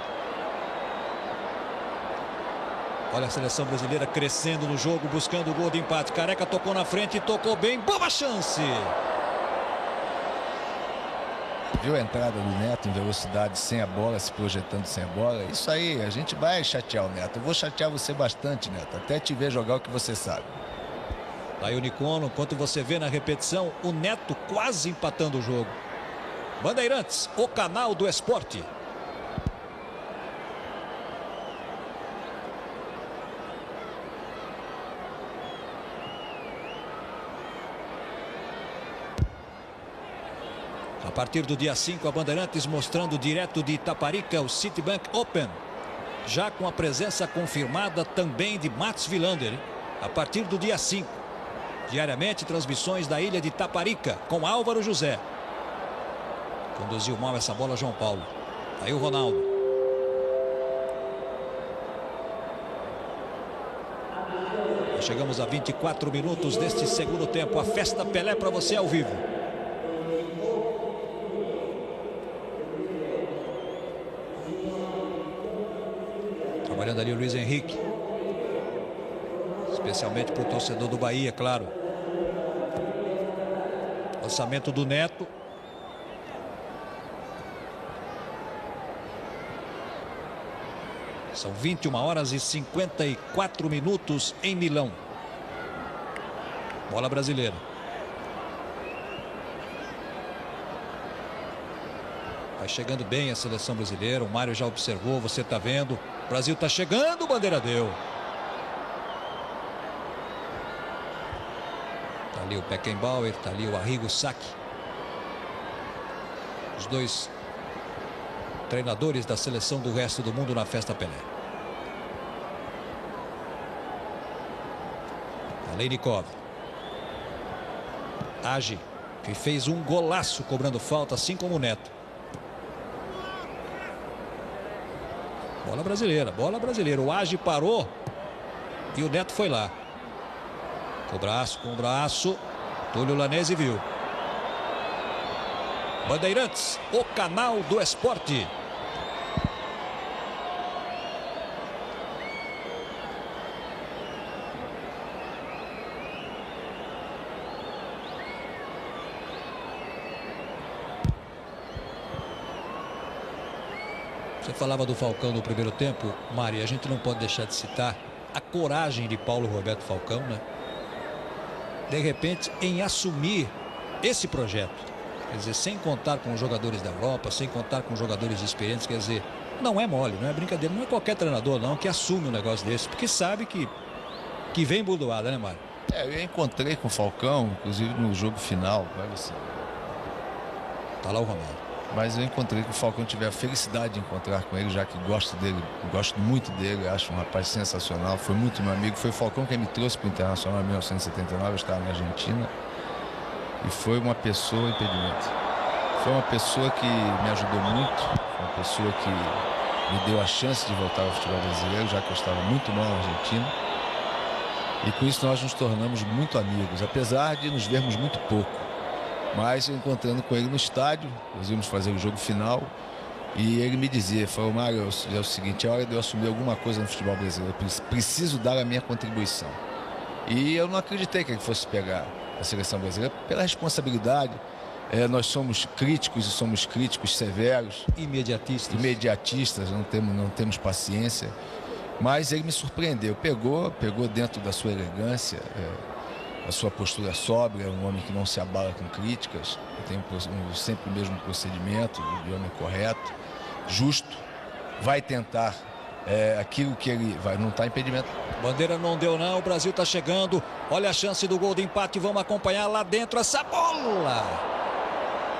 Olha a seleção brasileira crescendo no jogo, buscando o gol de empate. Careca tocou na frente e tocou bem. Boa chance! Viu a entrada do Neto em velocidade, sem a bola, se projetando sem a bola? Isso aí, a gente vai chatear o Neto. Eu vou chatear você bastante, Neto, até te ver jogar o que você sabe. Aí o Nicono, enquanto você vê na repetição, o Neto quase empatando o jogo. Bandeirantes, o canal do esporte. A partir do dia 5, a Bandeirantes mostrando direto de Itaparica o Citibank Open. Já com a presença confirmada também de Mats Wilander. A partir do dia 5. Diariamente, transmissões da ilha de Itaparica com Álvaro José. Conduziu mal essa bola João Paulo. Aí o Ronaldo. Chegamos a 24 minutos deste segundo tempo. A festa Pelé para você ao vivo. Trabalhando ali o Luiz Henrique. Especialmente para o torcedor do Bahia, claro. Lançamento do Neto. São 21 horas e 54 minutos em Milão. Bola brasileira. Vai chegando bem a seleção brasileira. O Mário já observou, você está vendo. O Brasil está chegando, bandeira deu. Está ali o Beckenbauer, está ali o Arrigo Sacchi. Os dois treinadores da seleção do resto do mundo na festa Pelé. Aleinikov. Agi, que fez um golaço cobrando falta, assim como o Neto. Bola brasileira, bola brasileira. O Agi parou e o Neto foi lá. Com o braço. Túlio Lanese viu. Bandeirantes, o canal do esporte. Você falava do Falcão no primeiro tempo, Mari, a gente não pode deixar de citar a coragem de Paulo Roberto Falcão, né? De repente, em assumir esse projeto. Quer dizer, sem contar com os jogadores da Europa, sem contar com jogadores experientes, quer dizer, não é mole, não é brincadeira, não é qualquer treinador não que assume um negócio desse, porque sabe que vem bordoada, né, Mário? Eu encontrei com o Falcão, inclusive no jogo final, olha assim. Tá lá o Ronaldo. Mas eu encontrei com o Falcão, tive a felicidade de encontrar com ele, já que gosto dele, gosto muito dele, acho um rapaz sensacional, foi muito meu amigo. Foi o Falcão que me trouxe para o Internacional em 1979, eu estava na Argentina. E foi uma pessoa impedimento. Foi uma pessoa que me ajudou muito, foi uma pessoa que me deu a chance de voltar ao futebol brasileiro, já que eu estava muito mal na Argentina. E com isso nós nos tornamos muito amigos, apesar de nos vermos muito pouco. Mas eu encontrando com ele no estádio, nós íamos fazer o jogo final e ele me dizia, falou, Mário, é o seguinte, é hora de eu assumir alguma coisa no futebol brasileiro, eu preciso dar a minha contribuição. E eu não acreditei que ele fosse pegar a seleção brasileira pela responsabilidade. Nós somos críticos e somos críticos severos. Imediatistas, não temos paciência. Mas ele me surpreendeu, pegou dentro da sua elegância, a sua postura sóbria, um homem que não se abala com críticas, tem sempre o mesmo procedimento, de homem correto, justo, vai tentar aquilo que ele vai, não está impedimento. Bandeira não deu não, o Brasil está chegando, olha a chance do gol de empate, vamos acompanhar lá dentro essa bola.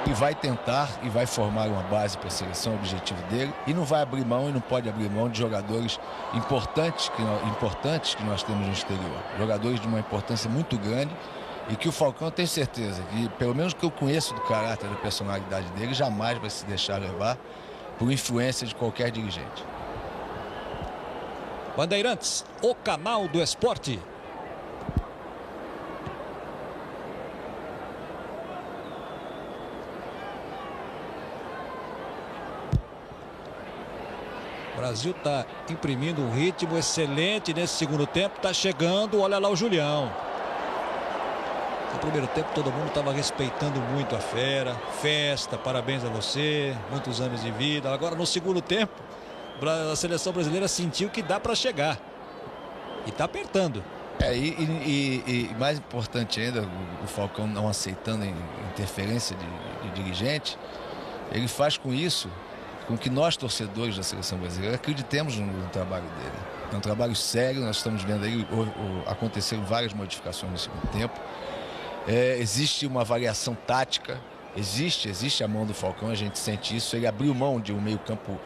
E vai tentar e vai formar uma base para a seleção, o objetivo dele, e não vai abrir mão e não pode abrir mão de jogadores importantes que nós temos no exterior. Jogadores de uma importância muito grande e que o Falcão, eu tenho certeza, que pelo menos que eu conheço do caráter, da personalidade dele, jamais vai se deixar levar por influência de qualquer dirigente. Bandeirantes, o canal do esporte. O Brasil está imprimindo um ritmo excelente nesse segundo tempo. Está chegando, olha lá o Julião. No primeiro tempo todo mundo estava respeitando muito a fera. Festa, parabéns a você, muitos anos de vida. Agora no segundo tempo, a seleção brasileira sentiu que dá para chegar. E está apertando. E mais importante ainda, o Falcão não aceitando interferência de dirigente, ele faz com isso com que nós, torcedores da seleção brasileira, acreditemos no trabalho dele. É um trabalho sério, nós estamos vendo aí, aconteceram várias modificações no segundo tempo. Existe uma variação tática, existe a mão do Falcão, a gente sente isso. Ele abriu mão de um meio-campo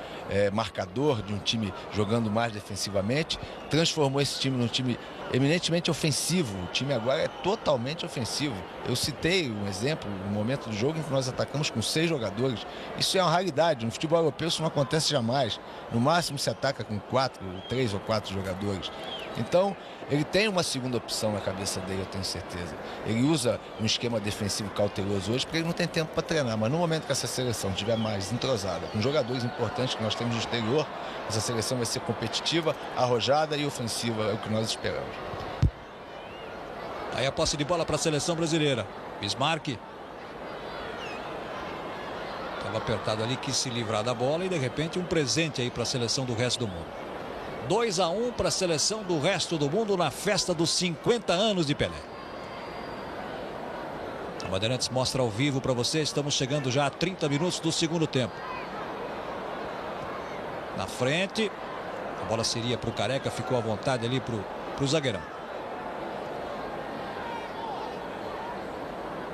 marcador, de um time jogando mais defensivamente, transformou esse time num time eminentemente ofensivo. O time agora é totalmente ofensivo. Eu citei um exemplo, um momento do jogo em que nós atacamos com 6 jogadores. Isso é uma raridade, no futebol europeu isso não acontece jamais. No máximo se ataca com 3 ou 4 jogadores. Então, ele tem uma segunda opção na cabeça dele, eu tenho certeza. Ele usa um esquema defensivo cauteloso hoje porque ele não tem tempo para treinar. Mas no momento que essa seleção estiver mais entrosada, com jogadores importantes que nós temos no exterior, essa seleção vai ser competitiva, arrojada e ofensiva, é o que nós esperamos. Aí a posse de bola para a seleção brasileira. Bismarck. Estava apertado ali, quis se livrar da bola e de repente um presente aí para a seleção do resto do mundo. 2-1 para a seleção do resto do mundo na festa dos 50 anos de Pelé. A Bandeirantes mostra ao vivo para você. Estamos chegando já a 30 minutos do segundo tempo. Na frente. A bola seria para o Careca. Ficou à vontade ali para o zagueirão.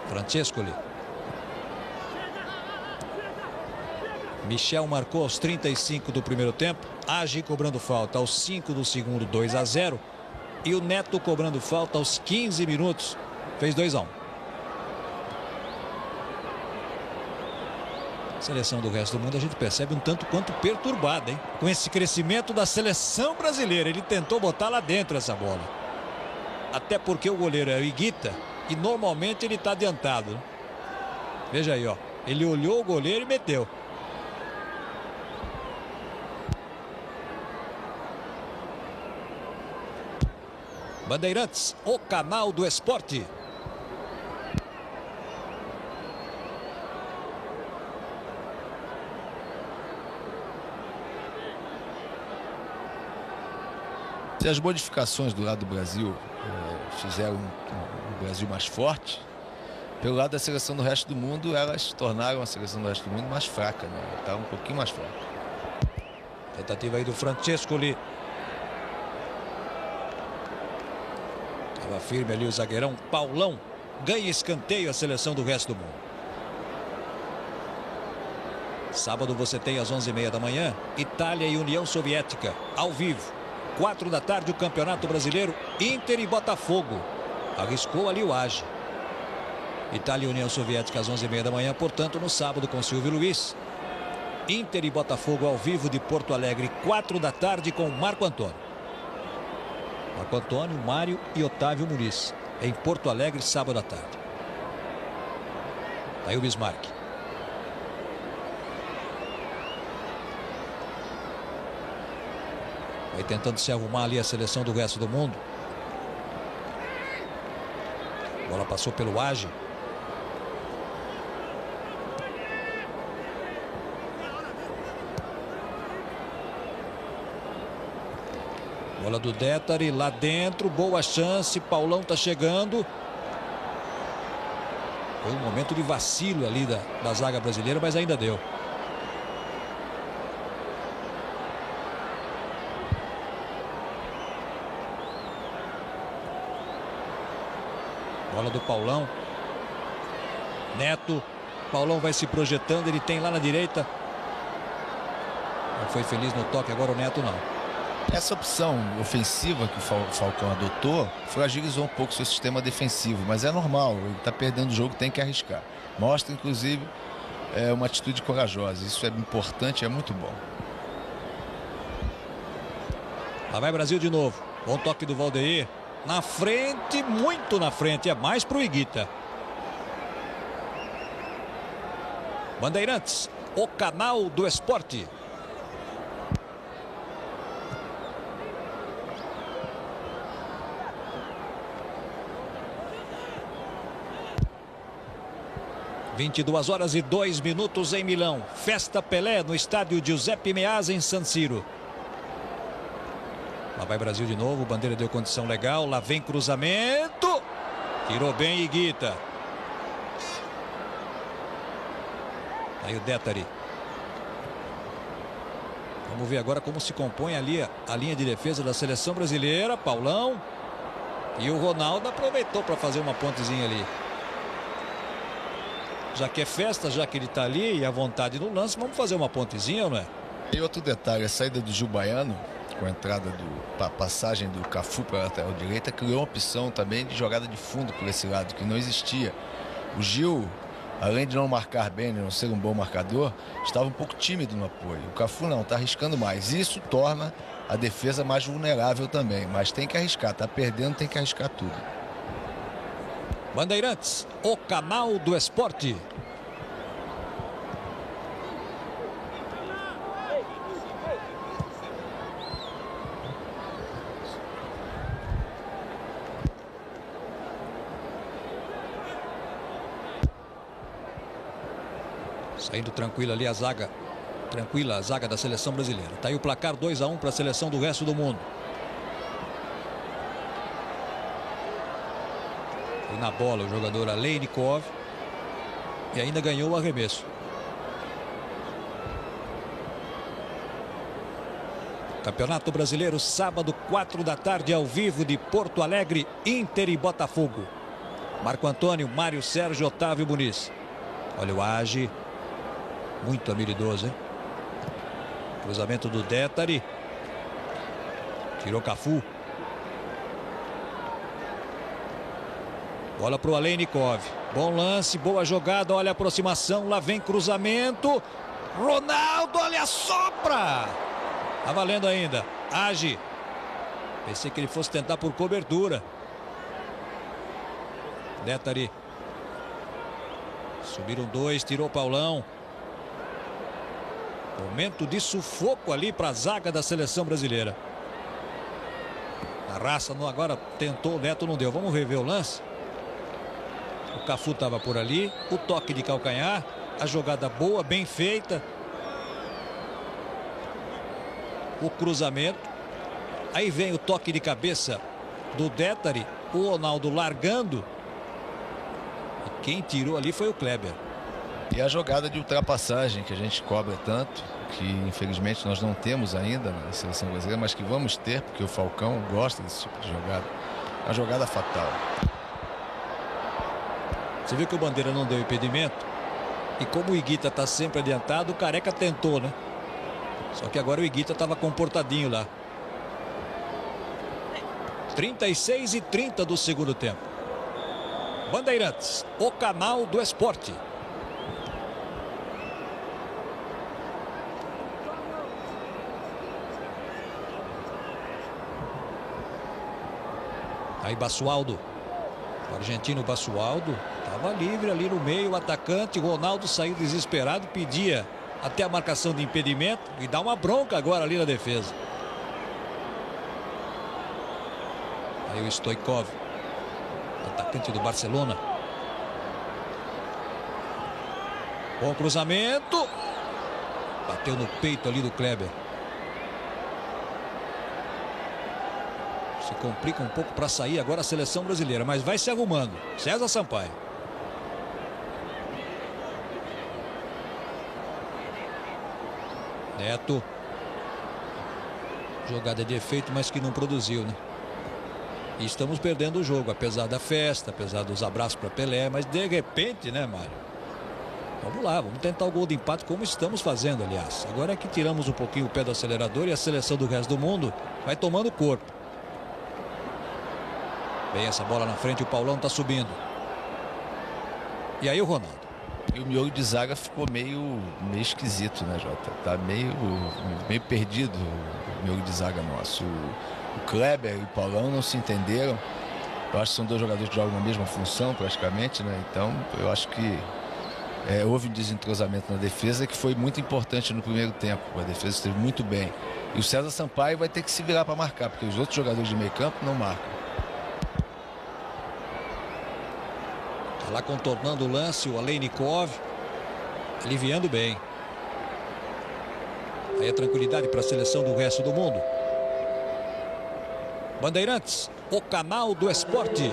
Francescoli. Michel marcou aos 35 do primeiro tempo. Agi cobrando falta aos 5 do segundo, 2-0. E o Neto cobrando falta aos 15 minutos. Fez 2-1. A seleção do resto do mundo a gente percebe um tanto quanto perturbada, hein? Com esse crescimento da seleção brasileira. Ele tentou botar lá dentro essa bola. Até porque o goleiro é o Higuita e normalmente ele está adiantado, né? Veja aí, ó. Ele olhou o goleiro e meteu. Bandeirantes, o canal do esporte. Se as modificações do lado do Brasil fizeram um Brasil mais forte, pelo lado da seleção do resto do mundo, elas tornaram a seleção do resto do mundo mais fraca, né? Está um pouquinho mais fraca. Tentativa aí do Francescoli. Estava firme ali o zagueirão Paulão. Ganha escanteio a seleção do resto do mundo. Sábado você tem às 11h30 da manhã, Itália e União Soviética, ao vivo. 4 da tarde o Campeonato Brasileiro, Inter e Botafogo. Arriscou ali o Age. Itália e União Soviética às 11h30 da manhã, portanto no sábado com Silvio Luiz. Inter e Botafogo ao vivo de Porto Alegre, 4 da tarde com Marco Antônio. Marco Antônio, Mário e Otávio Muniz. Em Porto Alegre, sábado à tarde. Aí o Bismarck. Vai tentando se arrumar ali a seleção do resto do mundo. A bola passou pelo Age. Bola do Détari lá dentro, boa chance, Paulão tá chegando. Foi um momento de vacilo ali da zaga brasileira, mas ainda deu. Bola do Paulão. Neto. Paulão vai se projetando, ele tem lá na direita. Não foi feliz no toque, agora o Neto não. Essa opção ofensiva que o Falcão adotou fragilizou um pouco seu sistema defensivo, mas é normal, ele está perdendo o jogo, tem que arriscar. Mostra, inclusive, uma atitude corajosa. Isso é importante, é muito bom. Lá vai Brasil de novo. Bom toque do Valdeir. Na frente, muito na frente, é mais pro Higuita. Bandeirantes, o canal do esporte. Às 22h02 em Milão. Festa Pelé no estádio Giuseppe Meazza em San Siro. Lá vai Brasil de novo, bandeira deu condição legal, lá vem cruzamento, tirou bem Higuita. Aí o Détari. Vamos ver agora como se compõe ali a linha de defesa da seleção brasileira. Paulão. E o Ronaldo aproveitou para fazer uma pontezinha ali. Já que é festa, já que ele está ali e à vontade no lance, vamos fazer uma pontezinha, não é? E outro detalhe, a saída do Gil Baiano, com a entrada a passagem do Cafu para a lateral direita, criou uma opção também de jogada de fundo por esse lado, que não existia. O Gil, além de não marcar bem, de não ser um bom marcador, estava um pouco tímido no apoio. O Cafu não, está arriscando mais. Isso torna a defesa mais vulnerável também, mas tem que arriscar, está perdendo, tem que arriscar tudo. Bandeirantes, o canal do esporte. Saindo tranquila ali a zaga. Tranquila a zaga da seleção brasileira. Tá aí o placar 2-1 para a seleção do resto do mundo. Foi na bola o jogador Aleinikov. E ainda ganhou o arremesso. Campeonato Brasileiro, sábado, 4 da tarde, ao vivo de Porto Alegre, Inter e Botafogo. Marco Antônio, Mário Sérgio, Otávio Muniz. Olha o Age. Muito habilidoso, hein? Cruzamento do Détari. Tirou Cafu. Bola para o Aleinikov. Bom lance, boa jogada, olha a aproximação, lá vem cruzamento. Ronaldo, olha, sopra! Tá valendo ainda. Age. Pensei que ele fosse tentar por cobertura. Détari. Subiram 2, tirou o Paulão. Momento de sufoco ali para a zaga da seleção brasileira. A raça agora tentou, o Neto não deu. Vamos rever o lance. O Cafu estava por ali. O toque de calcanhar. A jogada boa, bem feita. O cruzamento. Aí vem o toque de cabeça do Détari. O Ronaldo largando. E quem tirou ali foi o Kleber. E a jogada de ultrapassagem que a gente cobra tanto, que infelizmente nós não temos ainda na seleção brasileira, mas que vamos ter, porque o Falcão gosta desse tipo de jogada. Uma jogada fatal. Você viu que o Bandeira não deu impedimento? E como o Higuita está sempre adiantado, o Careca tentou, né? Só que agora o Higuita estava comportadinho lá. 36:30 do segundo tempo. Bandeirantes, o canal do esporte. Aí Basualdo. O argentino Basualdo estava livre ali no meio. O atacante Ronaldo saiu desesperado. Pedia até a marcação de impedimento. E dá uma bronca agora ali na defesa. Aí o Stoichkov. Atacante do Barcelona. Bom cruzamento. Bateu no peito ali do Kleber. Se complica um pouco para sair agora a seleção brasileira, mas vai se arrumando. César Sampaio. Neto. Jogada de efeito, mas que não produziu, né? E estamos perdendo o jogo, apesar da festa, apesar dos abraços para Pelé, mas de repente, né, Mário? Vamos lá, vamos tentar o gol de empate como estamos fazendo, aliás. Agora é que tiramos um pouquinho o pé do acelerador e a seleção do resto do mundo vai tomando corpo. Bem essa bola na frente, o Paulão está subindo. E aí o Ronaldo. E o miolo de zaga ficou meio esquisito, né, Jota? Tá meio perdido o miolo de zaga nosso. O Kleber e o Paulão não se entenderam. Eu acho que são dois jogadores que jogam na mesma função praticamente, né? Então eu acho que houve um desentrosamento na defesa que foi muito importante no primeiro tempo. A defesa esteve muito bem. E o César Sampaio vai ter que se virar para marcar, porque os outros jogadores de meio campo não marcam. Tá lá contornando o lance o Aleinikov. Aliviando bem. Aí a tranquilidade para a seleção do resto do mundo. Bandeirantes, o canal do esporte.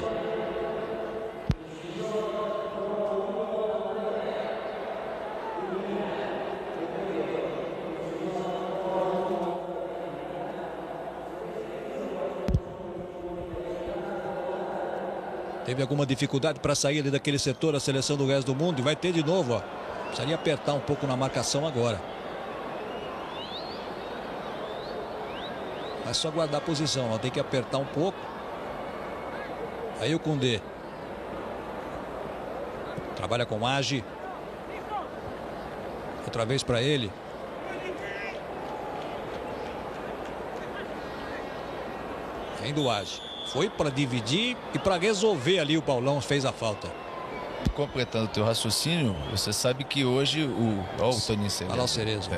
Teve alguma dificuldade para sair ali daquele setor a seleção do resto do mundo e vai ter de novo, ó. Precisaria apertar um pouco na marcação agora. É só guardar a posição, ó. Tem que apertar um pouco. Aí o Koundé. Trabalha com Age. Outra vez para ele. Ainda o Age. Foi para dividir e para resolver ali o Paulão fez a falta. Completando o teu raciocínio, você sabe que hoje o Toninho Cerezo. Olha lá o Cerezo.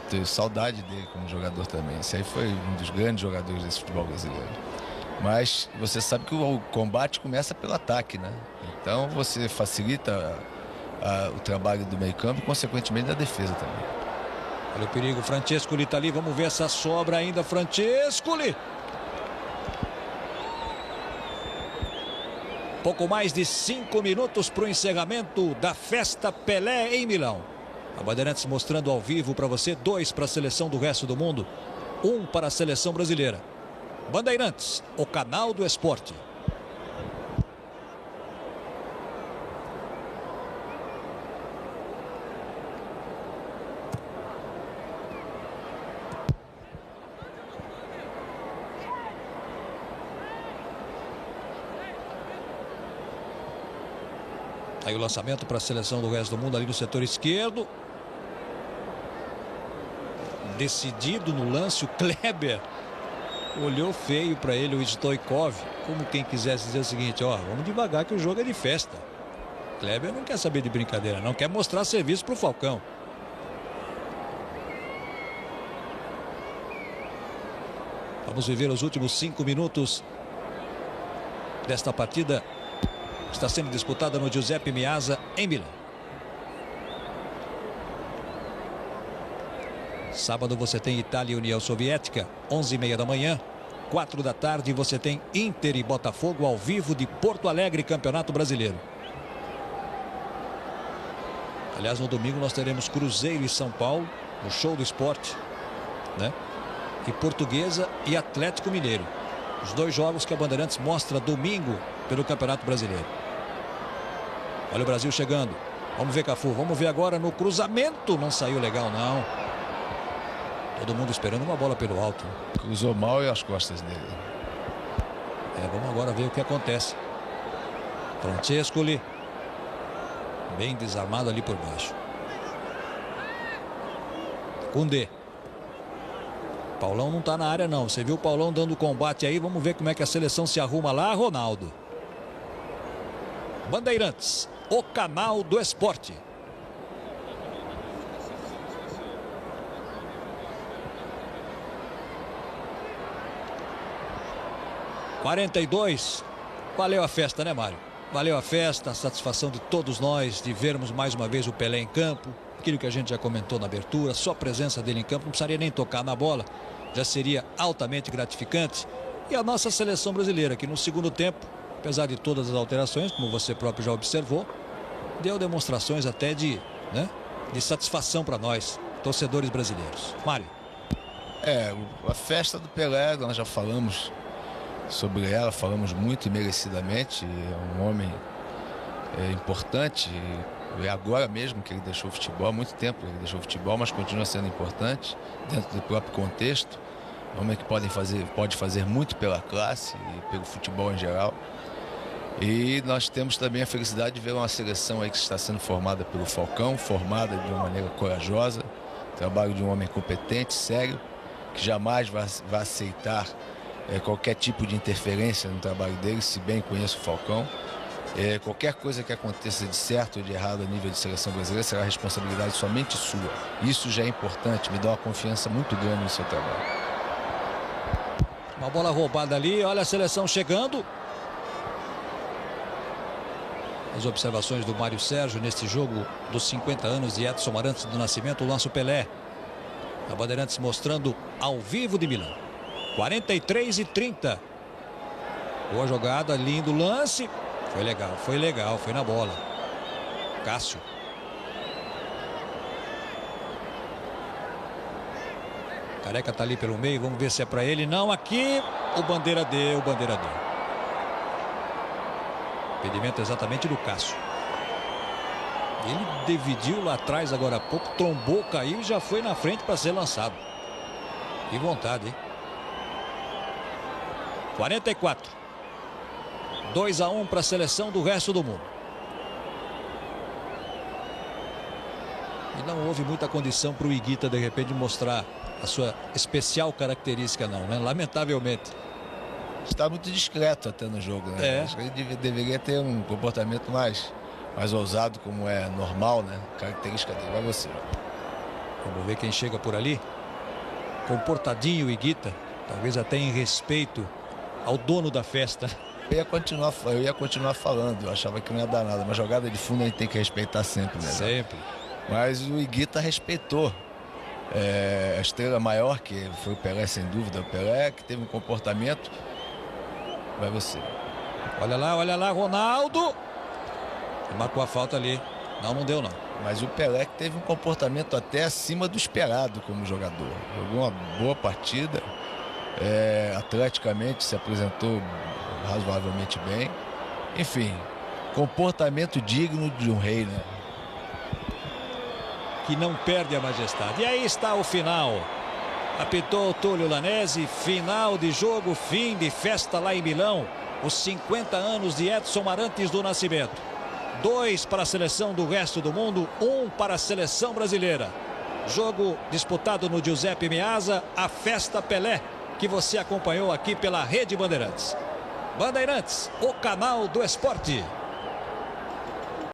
Tenho saudade dele como jogador também. Esse aí foi um dos grandes jogadores desse futebol brasileiro. Mas você sabe que o combate começa pelo ataque, né? Então você facilita o trabalho do meio campo e consequentemente da defesa também. Olha o perigo, Francescoli está ali, vamos ver essa sobra ainda, Francescoli. Pouco mais de 5 minutos para o encerramento da festa Pelé em Milão. A Bandeirantes mostrando ao vivo para você 2 para a seleção do resto do mundo, 1 para a seleção brasileira. Bandeirantes, o canal do esporte. Aí o lançamento para a seleção do resto do mundo ali no setor esquerdo. Decidido no lance, o Kleber olhou feio para ele, o Stoichkov, como quem quisesse dizer o seguinte: ó, vamos devagar que o jogo é de festa. Kleber não quer saber de brincadeira, não quer mostrar serviço para o Falcão. Vamos viver os últimos 5 minutos desta partida. Está sendo disputada no Giuseppe Meazza, em Milão. Sábado você tem Itália e União Soviética, 11h30 da manhã. 4 da tarde você tem Inter e Botafogo ao vivo de Porto Alegre, Campeonato Brasileiro. Aliás, no domingo nós teremos Cruzeiro e São Paulo, no Show do Esporte, né? E Portuguesa e Atlético Mineiro. Os 2 jogos que a Bandeirantes mostra domingo pelo Campeonato Brasileiro. Olha o Brasil chegando. Vamos ver, Cafu. Vamos ver agora no cruzamento. Não saiu legal, não. Todo mundo esperando uma bola pelo alto. Cruzou mal e as costas dele. Vamos agora ver o que acontece. Francescoli. Bem desarmado ali por baixo. Koundé. Paulão não está na área, não. Você viu o Paulão dando combate aí. Vamos ver como é que a seleção se arruma lá, Ronaldo. Bandeirantes, o canal do esporte. (42). Valeu a festa, né, Mário? Valeu a festa, a satisfação de todos nós de vermos mais uma vez o Pelé em campo. Aquilo que a gente já comentou na abertura, só a presença dele em campo, não precisaria nem tocar na bola, já seria altamente gratificante. E a nossa seleção brasileira, que no segundo tempo, apesar de todas as alterações, como você próprio já observou, deu demonstrações até de satisfação para nós, torcedores brasileiros. Mário. A festa do Pelé, nós já falamos sobre ela, falamos muito e merecidamente. É um homem importante. É agora mesmo que ele deixou o futebol, há muito tempo ele deixou o futebol, mas continua sendo importante dentro do próprio contexto. Um homem que pode fazer muito pela classe e pelo futebol em geral. E nós temos também a felicidade de ver uma seleção aí que está sendo formada pelo Falcão, formada de uma maneira corajosa, trabalho de um homem competente, sério, que jamais vai aceitar qualquer tipo de interferência no trabalho dele, se bem conheço o Falcão. Qualquer coisa que aconteça de certo ou de errado a nível de seleção brasileira será responsabilidade somente sua. Isso já é importante, me dá uma confiança muito grande no seu trabalho. Uma bola roubada ali, olha a seleção chegando. As observações do Mário Sérgio neste jogo dos 50 anos de Edson Arantes do Nascimento, lança o Pelé. A Bandeirantes mostrando ao vivo de Milão. 43:30. Boa jogada, lindo lance. Foi legal, foi na bola. Cássio. Careca tá ali pelo meio, vamos ver se é para ele. Não, aqui o Bandeira deu, Impedimento exatamente do Cássio. Ele dividiu lá atrás agora há pouco, trombou, caiu e já foi na frente para ser lançado. Que vontade, hein? 44. 2-1 para a seleção do resto do mundo. E não houve muita condição para o Higuita de repente mostrar a sua especial característica, não, né? Lamentavelmente. Está muito discreto até no jogo, né? Acho que ele deveria ter um comportamento mais ousado, como é normal, né? Característica dele. Vai você. Vamos ver quem chega por ali. Comportadinho o Higuita, talvez até em respeito ao dono da festa. Eu ia continuar falando, eu achava que não ia dar nada, mas jogada de fundo a gente tem que respeitar sempre, né? Sempre. Mas o Higuita respeitou. A estrela maior, que foi o Pelé, sem dúvida, o Pelé, que teve um comportamento. Vai você. Olha lá, Ronaldo. Marcou a falta ali. Não deu, não. Mas o Pelé que teve um comportamento até acima do esperado como jogador. Jogou uma boa partida. Atleticamente se apresentou razoavelmente bem. Enfim, comportamento digno de um rei, né? Que não perde a majestade. E aí está o final. Apitou o Túlio Lanese. Final de jogo, fim de festa lá em Milão. Os 50 anos de Edson Arantes do Nascimento. 2 para a seleção do resto do mundo, 1 para a seleção brasileira. Jogo disputado no Giuseppe Meazza, a Festa Pelé, que você acompanhou aqui pela Rede Bandeirantes. Bandeirantes, o canal do esporte.